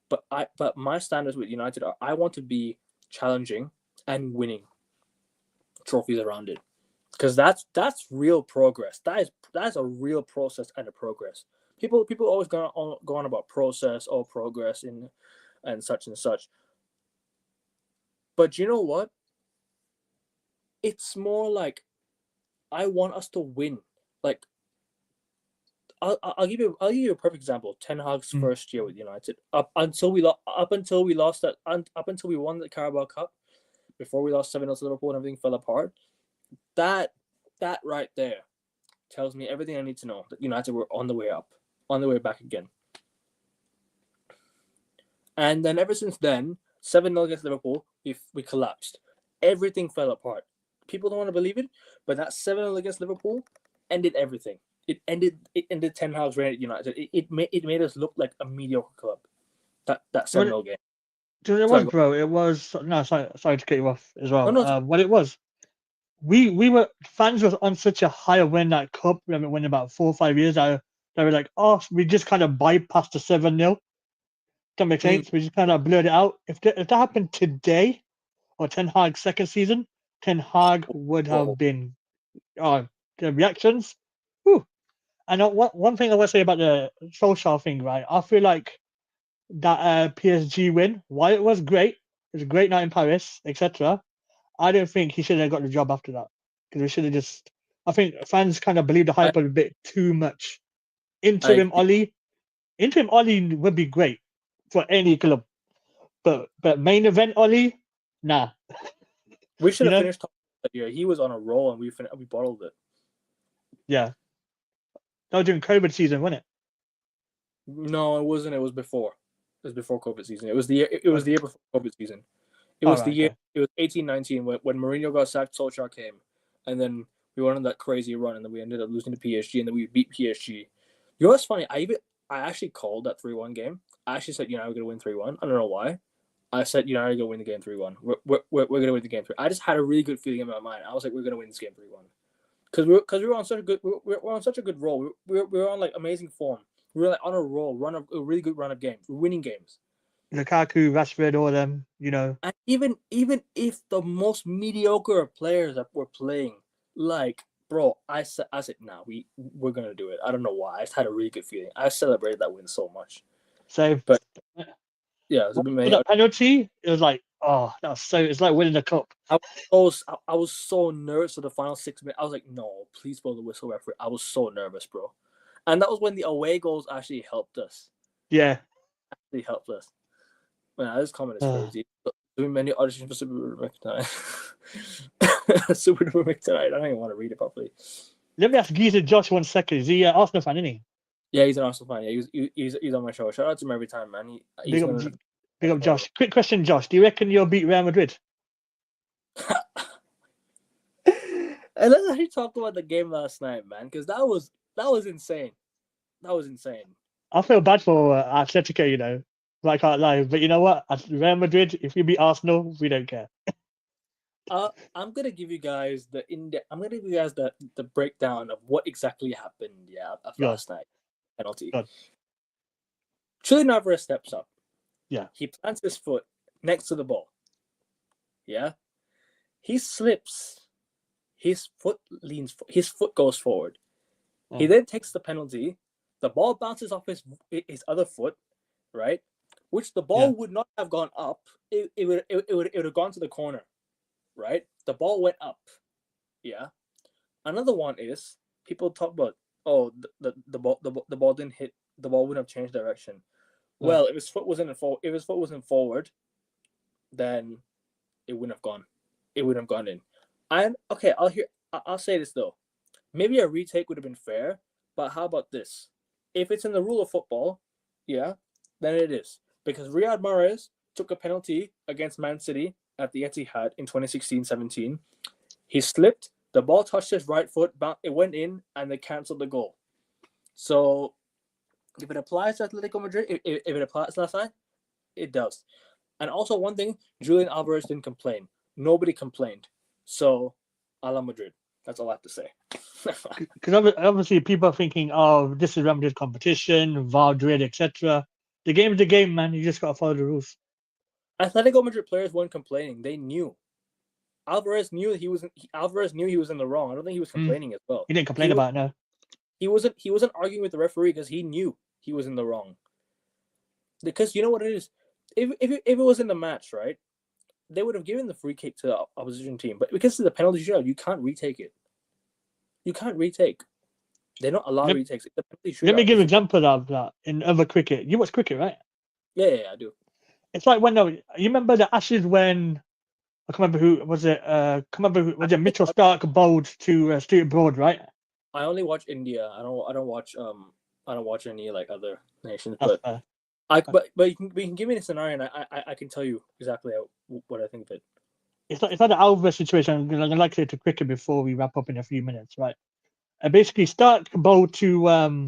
But my standards with United are I want to be challenging and winning trophies around it. Because that's real progress. That's a real process and a progress. People always go on about process or progress and such and such. But you know what? It's more like I want us to win. Like I'll give you a perfect example. Ten Hag's first year with United, up until we lost that, up until we won the Carabao Cup, before we lost 7-0 to Liverpool and everything fell apart. That right there tells me everything I need to know that United were on the way up, on the way back again. And then ever since then, 7-0 against Liverpool, we collapsed. Everything fell apart. People don't want to believe it, but that 7-0 against Liverpool ended everything. It ended Ten Hag's reign at United. It made us look like a mediocre club. That 7-0 game. It was, bro. It was no. Sorry to cut you off as well. No. What it was, we were fans was on such a high win that cup. We haven't won about 4 or 5 years. They were like, oh, we just kind of bypassed the 7-0. That makes sense. We just kind of blurred it out. If that happened today, or Ten Hag's second season, Ten Hag would have been the reactions. Whew. And one thing I want to say about the social thing, right? I feel like that PSG win, while it was great, it was a great night in Paris, etc. I don't think he should have got the job after that, because we should have just. I think fans kind of believe the hype a bit too much. Interim Oli would be great for any club, but main event Oli, nah. We should have finished top that year. He was on a roll, and we bottled it. Yeah, that was during COVID season, wasn't it? No, it wasn't. It was before. It was before COVID season. It was the year. It was the year before COVID season. It was the year. Okay. It was 18-19 when Mourinho got sacked. Solskjaer came, and then we went on that crazy run, and then we ended up losing to PSG, and then we beat PSG. You know what's funny? I actually called that 3-1 game. I actually said United were going to win 3-1. I don't know why. I said United are going to win the game 3-1. We're going to win the game 3. I just had a really good feeling in my mind. I was like, we're going to win this game 3-1 because we were on such a good we're on such a good roll. We were on like amazing form. We were like on a roll, a really good run of games. We're winning games. Lukaku, Rashford, all of them, And even if the most mediocre players that were playing, like, bro, I said, nah, we're gonna do it. I don't know why. I just had a really good feeling. I celebrated that win so much. Same. But yeah, it was a bit many. That penalty, it was like, oh, it's like winning the cup. I was so nervous for the final 6 minutes. I was like, no, please blow the whistle, referee. I was so nervous, bro. And that was when the away goals actually helped us. Yeah. Actually helped us. Man, this comment is crazy. Doing many auditions for Super Duper Mick tonight. Super Duper Mick tonight. I don't even want to read it properly. Let me ask Geezer Josh 1 second. Is he an Arsenal fan, isn't he? Yeah, he's an Arsenal fan. Yeah, he's on my show. Shout out to him every time, man. Big up Josh. Quick question, Josh. Do you reckon you'll beat Real Madrid? And let's actually talk about the game last night, man, because that was insane. That was insane. I feel bad for Atletico, I can't lie. But you know what? At Real Madrid, if you beat Arsenal, we don't care. I'm gonna give you guys the breakdown of what exactly happened. Yeah, last night penalty. Julian Alvarez steps up. Yeah, he plants his foot next to the ball. Yeah, he slips. His foot goes forward. Oh. He then takes the penalty. The ball bounces off his other foot, right? Which the ball would not have gone up. It would have gone to the corner, right? The ball went up. Yeah. Another one is people talk about the ball didn't hit, the ball wouldn't have changed direction. Yeah. Well, if his foot wasn't forward, then it wouldn't have gone. It wouldn't have gone in. And okay, I'll say this though. Maybe a retake would have been fair, but how about this? If it's in the rule of football, yeah, then it is. Because Riyad Mahrez took a penalty against Man City at the Etihad in 2016-17. He slipped, the ball touched his right foot, it went in, and they cancelled the goal. So if it applies to Atletico Madrid, if it applies last night, it does. And also one thing, Julian Alvarez didn't complain. Nobody complained. So, a la Madrid. That's all I have to say. Because obviously people are thinking, oh, this is Real Madrid competition, Madrid, etc. The game is the game, man. You just got to follow the rules. Atletico Madrid players weren't complaining. They knew. Alvarez knew he was in the wrong. I don't think he was complaining as well. He didn't complain about it, no. He wasn't arguing with the referee because he knew he was in the wrong. Because you know what it is? If it was in the match, right? They would have given the free kick to the opposition team. But because of the penalty shootout, you can't retake it. You can't retake. They're not allowed retakes. Let me give an example of that in other cricket. You watch cricket, right? Yeah, I do. It's like you remember the Ashes when I can't remember who was it. Was it Mitchell Stark bowled to Stuart Broad, right? I only watch India. I don't watch I don't watch any like other nations, That's but fair. but we can give me a scenario, and I can tell you exactly what I think of it. It's not the Alvarez situation. I'm gonna like to cricket before we wrap up in a few minutes, right? Basically, Stark bowled to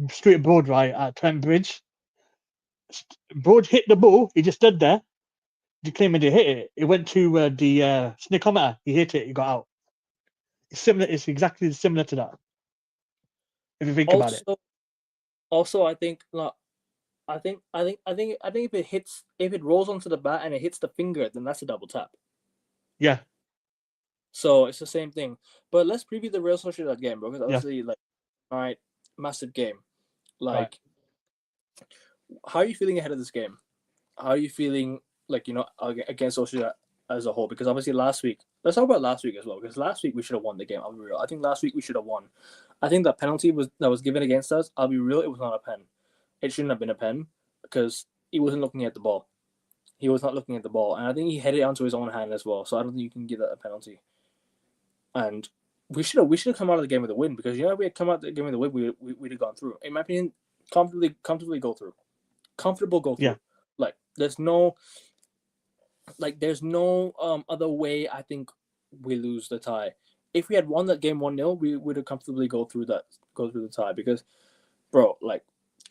Stuart Broad right at Trent Bridge. Broad hit the ball. He just stood there, declaiming to hit it. It went to the snickometer. He hit it. He got out. It's similar. It's exactly similar to that. If you think about it. Also, I think not. I think if it rolls onto the bat and it hits the finger, then that's a double tap. Yeah. So it's the same thing. But let's preview the Real Sociedad game, bro. Because Yeah. obviously, like, all right, massive game. Like, Right. how are you feeling ahead of this game? How are you feeling, like, against Sociedad as a whole? Because obviously last week, let's talk about last week as well. Because last week we should have won the game. I'll be real. I think last week we should have won. I think that penalty that was given against us. I'll be real. It was not a pen. It shouldn't have been a pen because he wasn't looking at the ball. He was not looking at the ball, and I think he headed it onto his own hand as well. So I don't think you can give that a penalty. And we should have come out of the game with a win, because if we had come out of the game with a win, we'd have gone through. In my opinion, comfortably go through. Comfortable go through. Yeah. Like there's no other way I think we lose the tie. If we had won that game 1-0, we would have comfortably go through the tie, because, bro, like,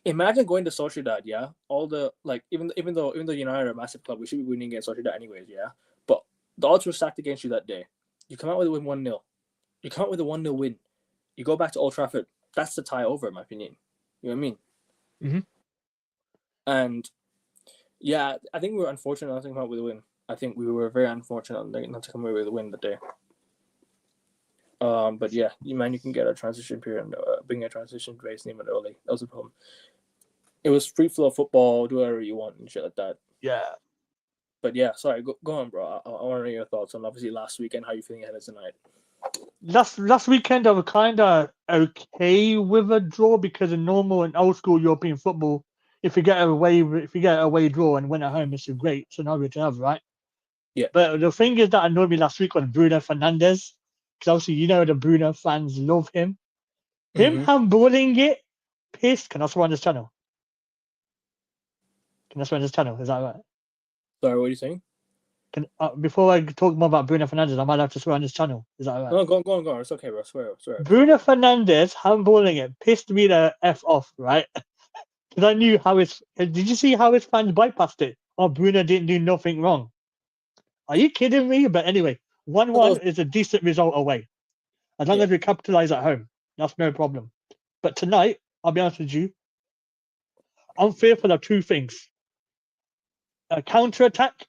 imagine going to Sociedad, yeah? All the, like, even though United are a massive club, we should be winning against Sociedad anyways, yeah? But the odds were stacked against you that day. You come out with a win 1-0. You come out with a 1-0 win. You go back to Old Trafford. That's the tie over, in my opinion. You know what I mean? Mm-hmm. And yeah, I think we were unfortunate not to come out with a win. I think we were very unfortunate not to come away with a win that day. But yeah, you can get a transition period and bring a transition phase even early. That was the problem. It was free flow football, do whatever you want and shit like that. Yeah. But yeah, sorry, go on, bro. I want to know your thoughts on obviously last weekend. How you feeling ahead of tonight? Last weekend I was kind of okay with a draw, because in normal and old school European football, if you get a away draw and win at home, it's a great scenario to have, right? Yeah. But the thing is that annoyed me last week was Bruno Fernandes, because obviously the Bruno fans love him. Him handballing it, pissed. Can I swear on this channel? Is that right? Sorry, what are you saying? Before I talk more about Bruno Fernandes, I might have to swear on this channel. Is that right? No, go on. It's okay, bro. Swear. Bruno Fernandes handballing it pissed me the F off, right? Because I knew how his. Did you see how his fans bypassed it? Oh, Bruno didn't do nothing wrong. Are you kidding me? But anyway, 1-1 is a decent result away. As long as we capitalize at home, that's no problem. But tonight, I'll be honest with you, I'm fearful of two things: counter attack,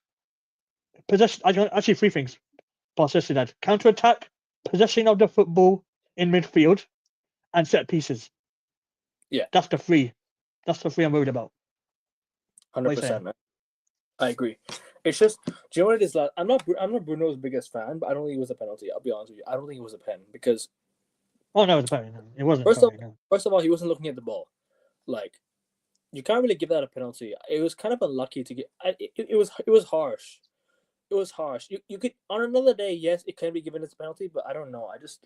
possession. Actually, three things. That counter attack, possession of the football in midfield, and set pieces. Yeah, that's the three. I'm worried about. 100%, man. I agree. It's just, do you know what it is? Like, I'm not Bruno's biggest fan, but I don't think it was a penalty. I'll be honest with you. I don't think it was a pen, because. Oh no, it was a penalty. It wasn't. First of all, he wasn't looking at the ball. Like, you can't really give that a penalty. It was kind of unlucky to get. It was harsh. It was harsh. You could, on another day, yes, it can be given as a penalty, but I don't know. I just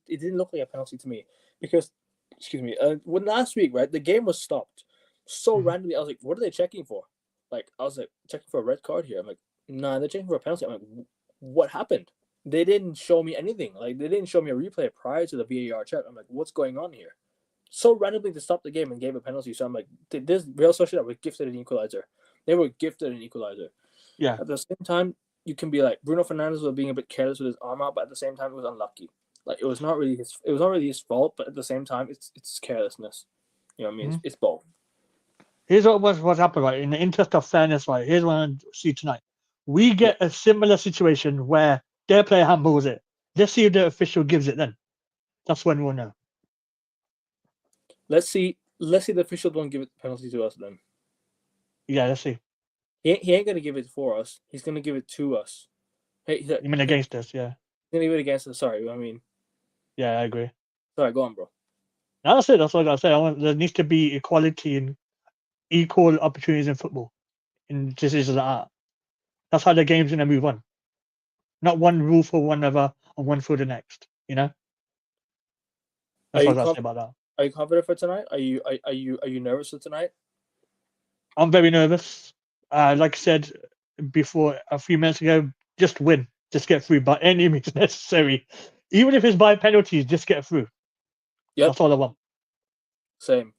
it didn't look like a penalty to me, because, excuse me, when last week, right, the game was stopped so randomly. I was like, what are they checking for? Like, I was like, checking for a red card here. I'm like, nah, they're checking for a penalty. I'm like, what happened? They didn't show me anything. Like, they didn't show me a replay prior to the VAR check. I'm like, what's going on here? So randomly to stop the game and gave a penalty. So I'm like, this Real Sociedad was gifted an equalizer. They were gifted an equalizer. Yeah. At the same time, you can be like, Bruno Fernandes was being a bit careless with his arm out, but at the same time, it was unlucky. Like, it was not really his fault, but at the same time, it's carelessness. You know what I mean? It's both. Here's what's happened, right? In the interest of fairness, right? Here's what I see tonight. We get a similar situation where their player handballs it. Let's see if the official gives it then. That's when we'll know. Let's see the official don't give it the penalty to us then. Yeah, let's see. He ain't gonna give it for us. He's gonna give it to us. Hey, you mean against us? Yeah. He's gonna give it against us. Sorry, I mean. Yeah, I agree. Sorry, go on, bro. No, that's it. That's what I gotta say. There needs to be equality and equal opportunities in football, in decisions like that. That's how the game's gonna move on. Not one rule for one another and one for the next. That's what I gotta say about that. Are you confident for tonight? Are you nervous for tonight? I'm very nervous. Like I said before a few minutes ago, just win, just get through by any means necessary. Even if it's by penalties, just get through. Yep, That's all I want. same.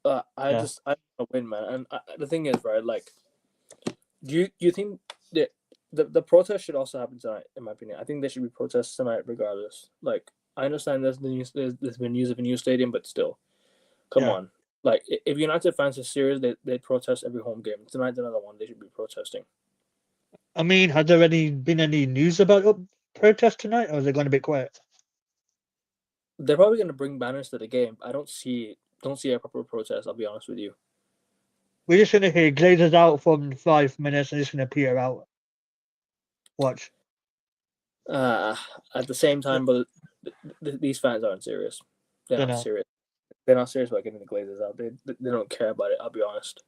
Yeah. I want to win, man. And the thing is, right? Like, do you think that the protest should also happen tonight? In my opinion, I think there should be protests tonight, regardless. Like, I understand there's been news of a new stadium, but still, come Yeah. on. Like, if United fans are serious, they protest every home game. Tonight's another one. They should be protesting. I mean, has there been any news about protest tonight, or is it going to be quiet? They're probably going to bring banners to the game. I don't see a proper protest. I'll be honest with you. We're just going to hear Glazers out for 5 minutes and just going to peter out. Watch. At the same time, but these fans aren't serious. They're Don't not know. serious. They're not serious about getting the Glazers out. They don't care about it. I'll be honest.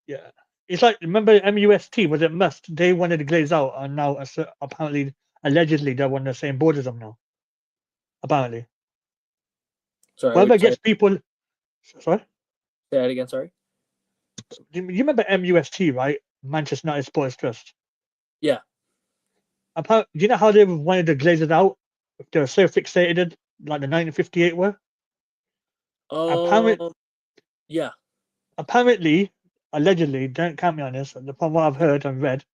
Yeah. It's like, remember MUST, was it Must? They wanted to glaze out, and now apparently, allegedly, they're on the same board as them now. Apparently. Whoever Sorry. gets people. Sorry? Say that again. Sorry. You remember MUST, right? Manchester United Sports Trust. Yeah. Do you know how they wanted to glaze it out? They were so fixated, like the 1958 were. Apparently, Yeah. apparently, allegedly, don't count me on this. From what I've heard and read,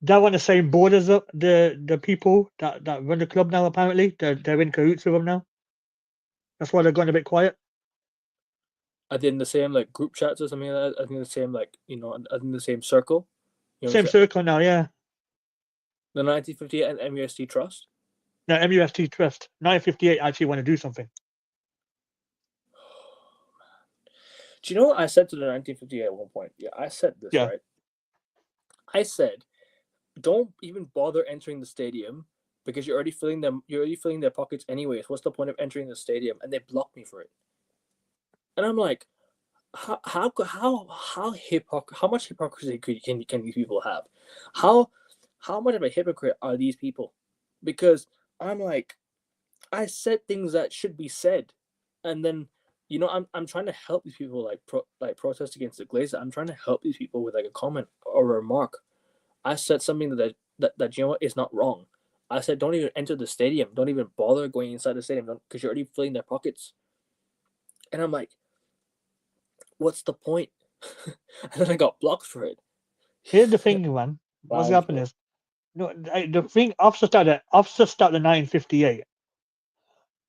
they're on the same board as the people that run the club now. Apparently, they're in cahoots with them now. That's why they're going a bit quiet. I think the same like group chats or something like that. I think the same like I think the same circle. You know, Same circle now, yeah. the 1958 and MUST Trust. No, MUST Trust. 1958 actually want to do something. Do you know what I said to the 1958 at one point? Yeah, I said this, Yeah. right? I said, don't even bother entering the stadium because you're already filling them. You're already filling their pockets anyways. What's the point of entering the stadium? And they blocked me for it. And I'm like, how much hypocrisy can these people have? How much of a hypocrite are these people? Because I'm like, I said things that should be said, and then I'm trying to help these people like protest against the Glazer. I'm trying to help these people with like a comment or a remark. I said something that you know what is not wrong. I said don't even enter the stadium. Don't even bother going inside the stadium because you're already filling their pockets. And I'm like, what's the point? And then I got blocked for it. Here's the thing, man. What's Wow, happening is, the thing after started 1958.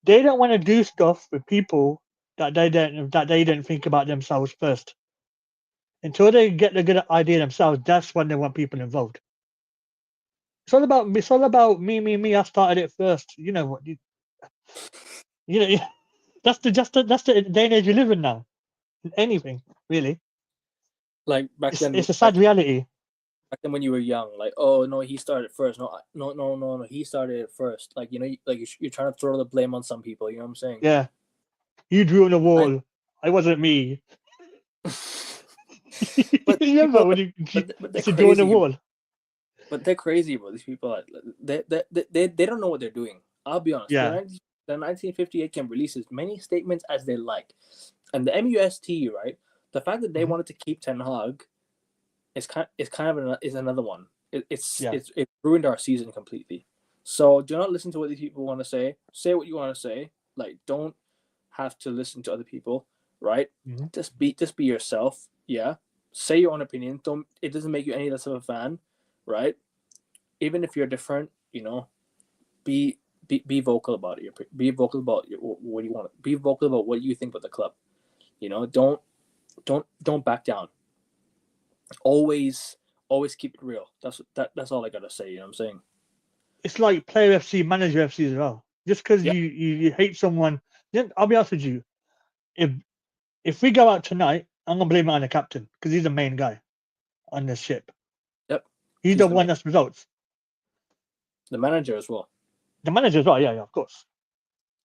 They don't want to do stuff with people that they didn't think about themselves first. Until they get the good idea themselves, that's when they want people involved. It's all about me. I started it first. You know what? You know that's the day and age you live in now. Anything really. like It's a sad reality. back then when you were young, like, oh no, he started first. No, he started it first. Like like you're trying to throw the blame on some people. You know what I'm saying? Yeah, you drew on the I, wall. I wasn't me. but Remember people, when you but they're used to draw on the crazy. wall? But they're crazy, bro. These people, like, they don't know what they're doing. I'll be honest. Yeah. The 1958 can release as many statements as they like, and the MUST, right? The fact that they Mhm. wanted to keep Ten Hag is kind of another one. Yeah. It ruined our season completely. So do not listen to what these people want to say. Say what you want to say. Like, don't have to listen to other people, right? Mhm. Just be yourself. Yeah. Say your own opinion. Don't. It doesn't make you any less of a fan, right? Even if you're different, be vocal about it. Be vocal about what you want. Be vocal about what you think about the club. Don't back down. Always keep it real. That's all I gotta say. You know what I'm saying? It's like player FC, manager FC as well. Just because Yep. you hate someone, then I'll be honest with you. If we go out tonight, I'm gonna blame it on the captain because he's the main guy on this ship. Yep. He's He's the one that's results. the manager as well. The manager as well, yeah, of course.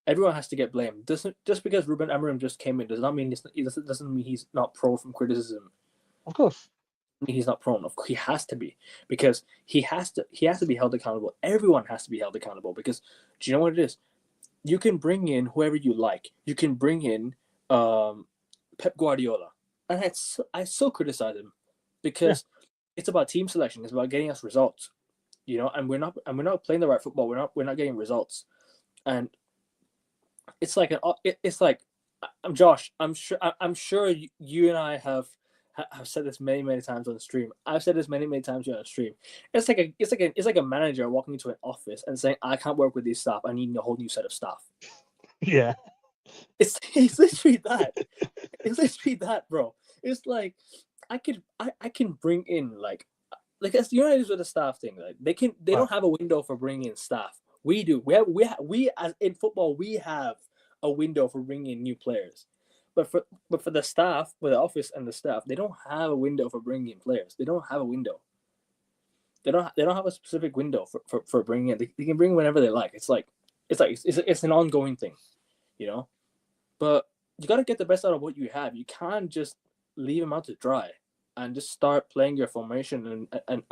Everyone has to get blamed. Just because Ruben Amorim just came in does not mean doesn't mean he's not prone from criticism. Of course. He's not prone. Of course, he has to be because he has to be held accountable. Everyone has to be held accountable because do you know what it is? you can bring in whoever you like. You can bring in Pep Guardiola, and I still criticize him Yeah. because it's about team selection. It's about getting us results, and we're not playing the right football. We're not getting results, and it's like it's like I'm Josh. I'm sure you and I have said this many times on the stream. I've said this many times here on the stream. It's like a manager walking into an office and saying, "I can't work with these staff. I need a whole new set of staff." Yeah. It's literally that. It's literally that, bro. It's like I can bring in like as you know it is with the staff thing. Like they Right. don't have a window for bringing in staff. We do. We as in football we have a window for bringing in new players. But for the staff, for the office and the staff, they don't have a window for bringing in players. They don't have a window. They don't have a specific window for bringing in. They can bring whenever they like. It's an ongoing thing, you know. But you got to get the best out of what you have. You can't just leave them out to dry and just start playing your formation and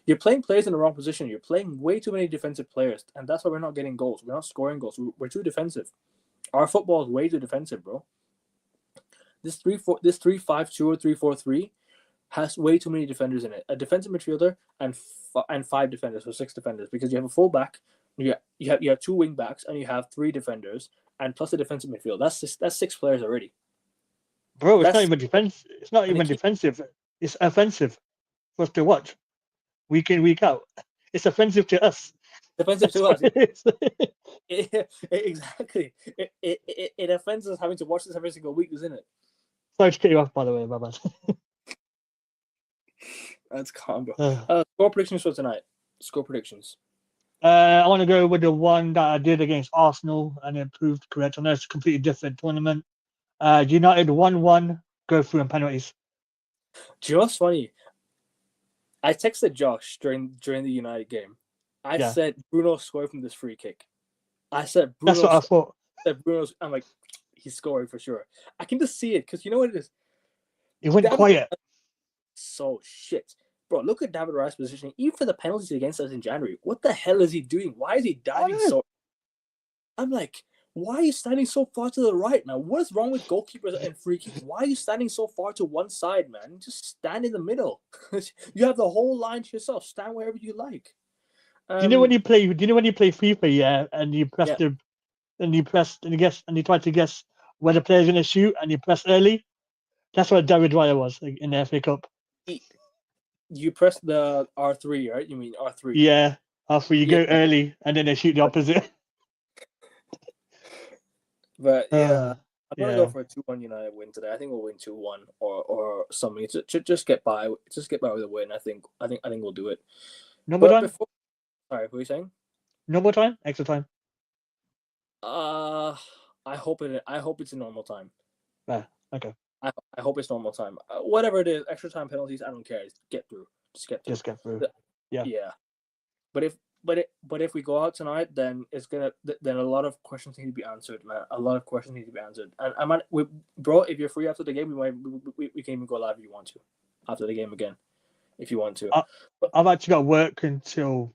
you're playing players in the wrong position. You're playing way too many defensive players, and that's why we're not getting goals. We're not scoring goals. We're too defensive. Our football is way too defensive, bro. This 3-5-2 or 3-4-3 has way too many defenders in it. A defensive midfielder and 5 defenders, so 6 defenders, because you have a fullback, you have 2 wing backs, and you have 3 defenders, and plus a defensive midfield. That's 6 players already. Bro, it's not That's even defense. It's not and they even keep defensive. It's offensive for us to watch week in, week out. It's offensive to us. defensive That's to what us. it is. Exactly. It offends us having to watch this every single week, isn't it? Sorry to cut you off, by the way, my bad. That's calm, bro. Uh, Score predictions for tonight. Score predictions. I want to go with the one that I did against Arsenal and it proved correct. I know it's a completely different tournament. United 1-1, go through in penalties. Do you know what's funny? I texted Josh during the United game. I Yeah, said Bruno scored from this free kick. I said that's Bruno. what I thought. I'm like, he's scoring for sure. I can just see it because you know what it is. It went David quiet. so shit, bro. Look at David Rice's positioning. Even for the penalties against us in January, what the hell is he doing? Why is he diving Oh, so? I'm like, why are you standing so far to the right, man? What is wrong with goalkeepers and free kicks? Why are you standing so far to one side, man? Just stand in the middle. You have the whole line to yourself. Stand wherever you like. do you know when you play? Do you know when you play FIFA? Yeah, and you press Yeah. the and you press and you guess and you try to guess where the player's gonna shoot and you press early. That's what David Raya was in the FA Cup. You press the R3, right? You mean R3? Yeah, after you Yeah, go early and then they shoot the opposite. but yeah, I'm gonna go Yeah. for a 2-1 United win today. I think we'll win 2-1 or something to just get by. Just get by with a win. I think we'll do it. No more But time. before, sorry, what are you saying? No more time. Extra time. Uh, I hope it's a normal time. Ah, okay. I hope it's normal time. Whatever it is, extra time penalties, I don't care. Just get through. Just get through. Just get through. Yeah. Yeah. But if we go out tonight, then then a lot of questions need to be answered, man. A lot of questions need to be answered. And bro, if you're free after the game, we can even go live if you want to, after the game again, if you want to. I've actually got work until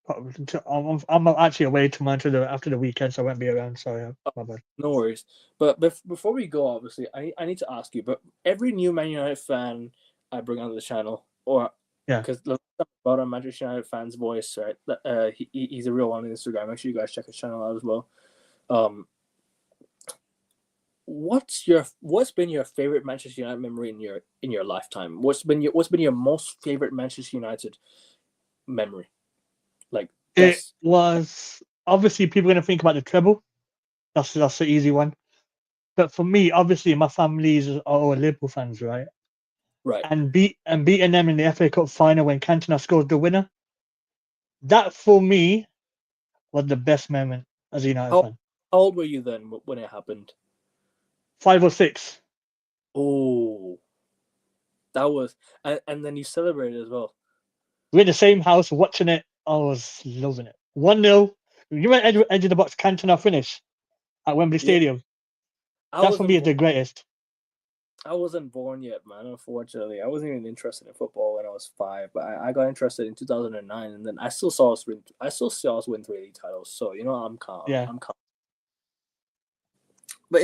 I'm actually away tomorrow after the weekend, so I won't be around. Sorry, my bad. No worries. But before we go, obviously, I need to ask you. But every new Man United fan I bring onto the channel, or Yeah. because about a Manchester United fan's voice, right? He's a real one on Instagram. Make sure you guys check his channel out as well. What's been your favorite Manchester United memory in your lifetime? What's been your most favorite Manchester United memory? Like It was obviously people are gonna think about the treble. That's the easy one. But for me, obviously, my families are all Liverpool fans, right? right. And beating them in the FA Cup final when Cantona scored the winner. That for me was the best moment as a United How fan. how old were you then when it happened? 5 or 6. Oh, that was and then you celebrated as well. We're in the same house watching it. I was loving it. 1-0. You remember edge of the box Cantona finish at Wembley Yeah, Stadium? I That for wasn't me is the greatest. I wasn't born yet, man. Unfortunately, I wasn't even interested in football when I was was 5, but I got interested in 2009, and then I still saw us win. I still saw us win 3 league titles. So I'm calm. Yeah. I'm calm. But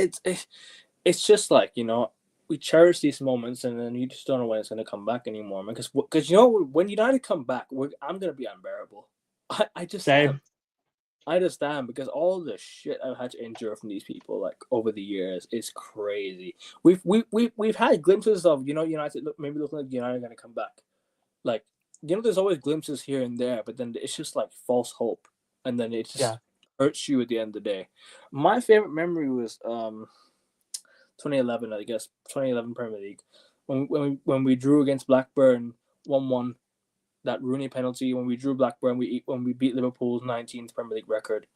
it's just like we cherish these moments, and then you just don't know when it's gonna come back anymore, man. Because when United come back, I'm gonna be unbearable. I just Same. am. I understand because all the shit I've had to endure from these people like over the years is crazy. We've had glimpses of United maybe looking like United are gonna come back. Like there's always glimpses here and there, but then it's just like false hope, and then it just hurts you at the end of the day. My favorite memory was 2011, I guess 2011 Premier League when we drew against Blackburn 1-1. That Rooney penalty when we drew Blackburn, when we beat Liverpool's 19th Premier League record,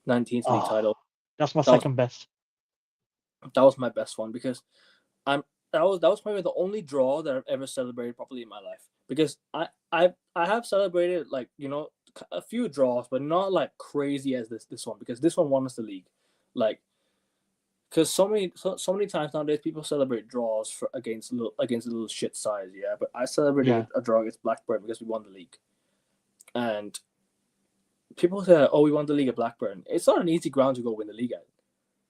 19th league title. That's my second best. That was my best one because that was probably the only draw that I've ever celebrated properly in my life. Because I have celebrated like a few draws, but not like crazy as this one, because this one won us the league, like. Because so many times nowadays people celebrate draws against little shit sides, yeah. But I celebrated a draw against Blackburn because we won the league, and people say, "Oh, we won the league at Blackburn." It's not an easy ground to go win the league at.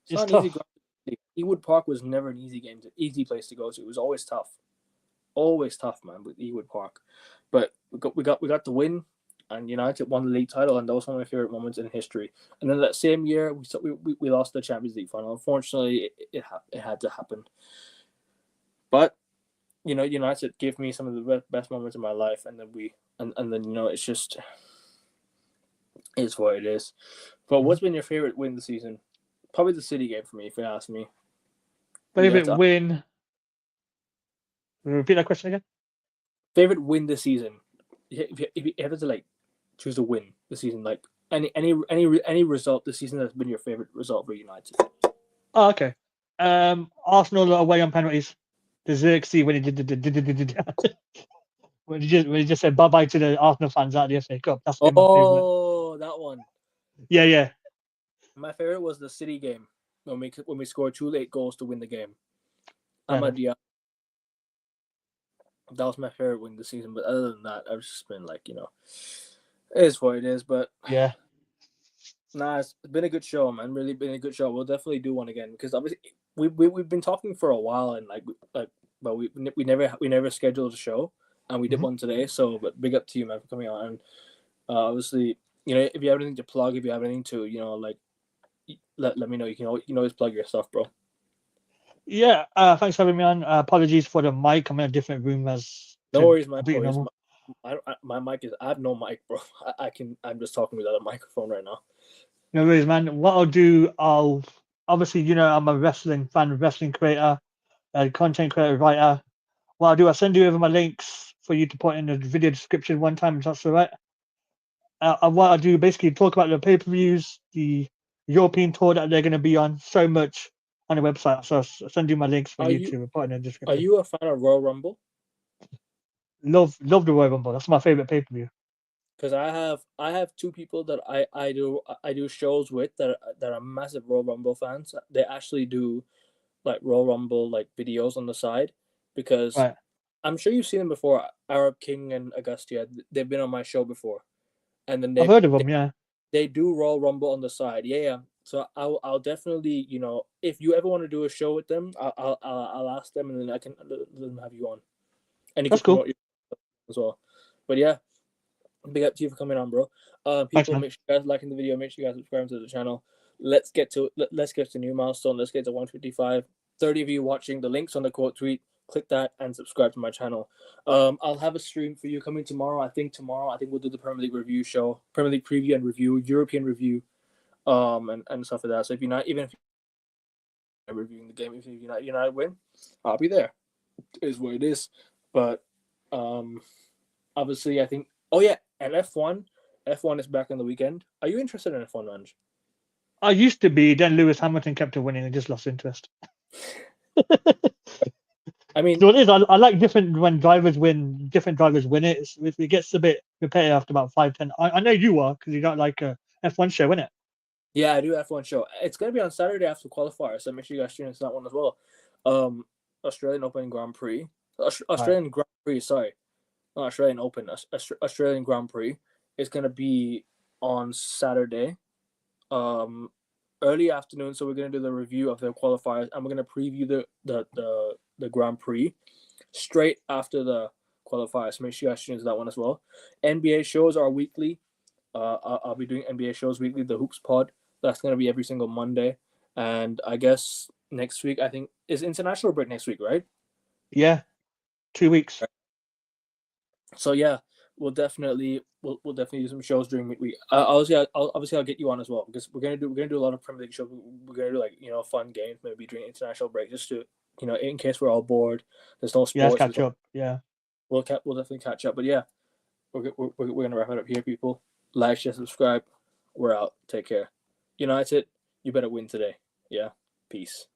It's not an easy ground. Ewood Park was never an easy place to go to. It was always tough, man, with Ewood Park. But we got the win. And United won the league title, and that was one of my favorite moments in history. And then that same year, we lost the Champions League final. Unfortunately, it had to happen. But United gave me some of the best moments of my life, and then it's just is what it is. But what's been your favorite win this season? Probably the City game for me, if you ask me. Favorite win? Repeat that question again. Favorite win this season? If you have to like choose a win this season, like any result this season that's been your favorite result for United. Oh, okay. Arsenal away on penalties. The Xerxes when he did when he just said bye bye to the Arsenal fans out of the FA Cup. That's been my favorite. Oh, that one. Yeah. My favorite was the City game when we scored 2 late goals to win the game. Yeah. That was my favorite win this season. But other than that, I've just been like, it is what it is. But yeah, nah, it's been a good show, man. Really been a good show. We'll definitely do one again because obviously we've been talking for a while, and but we never scheduled a show, and we did one today. So, but big up to you, man, for coming on. And obviously, if you have anything to plug, if you have anything to let me know. You can always plug your stuff, bro. Yeah, thanks for having me on. Apologies for the mic. I'm in a different room as. No worries, man. My mic is. I have no mic, bro. I'm just talking without a microphone right now. No worries, man. What I'll do, obviously, I'm a wrestling fan, wrestling creator, content creator, writer. What I'll do, I'll send you over my links for you to put in the video description one time, if that's all right. What I'll do, basically, talk about the pay-per-views, the European tour that they're going to be on, so much on the website. So I'll send you my links for you to put in the description. Are you a fan of Royal Rumble? Love the Royal Rumble. That's my favorite pay-per-view. Because I have 2 people that I do shows with that are massive Royal Rumble fans. They actually do like Royal Rumble like videos on the side, because I'm sure you've seen them before. Arab King and Augustia, they've been on my show before, and then I've heard of them. Yeah, they do Royal Rumble on the side. Yeah. So I'll definitely, if you ever want to do a show with them, I'll ask them, and then I can let them have you on, and you can promote you as well. But yeah, big up to you for coming on, bro. People, make sure you guys liking the video. Make sure you guys subscribe to the channel. Let's get to new milestone. Let's get to 155. 30 of you watching. The link's on the quote tweet. Click that and subscribe to my channel. I'll have a stream for you coming tomorrow. I think we'll do the Premier League review show, Premier League preview and review, European review, and stuff like that. So if you're reviewing the game, if United win, I'll be there. It is what it is. But obviously, I think. Oh yeah, and F1 is back on the weekend. Are you interested in F1, Manj? I used to be. Then Lewis Hamilton kept on winning and just lost interest. I mean, so it is. I like when drivers win. Different drivers win it. It gets a bit repetitive after about 5-10. I know you are, because you got like a F1 show, isn't it? Yeah, I do F1 show. It's gonna be on Saturday after qualifier, so make sure you guys tune into that one as well. Australian Open Grand Prix, Australian Grand Prix. Sorry, not Australian Open, Australian Grand Prix is gonna be on Saturday, early afternoon. So we're gonna do the review of the qualifiers, and we're gonna preview the Grand Prix straight after the qualifiers. Make sure you guys tune into that one as well. NBA shows are weekly. I'll be doing NBA shows weekly. The Hoops Pod. That's gonna be every single Monday. And I guess next week, I think is international break next week, right? Yeah, 2 weeks. So yeah, we'll definitely do some shows during midweek. I'll get you on as well, because we're gonna do a lot of Premier League shows. We're gonna do, like, fun games maybe during international break, just to, in case we're all bored. There's no Yeah, let's sports. catch up. Yeah. We'll definitely catch up. But yeah, we're gonna wrap it up here, people. Like, share, subscribe. We're out. Take care. United, you better win today. Yeah. Peace.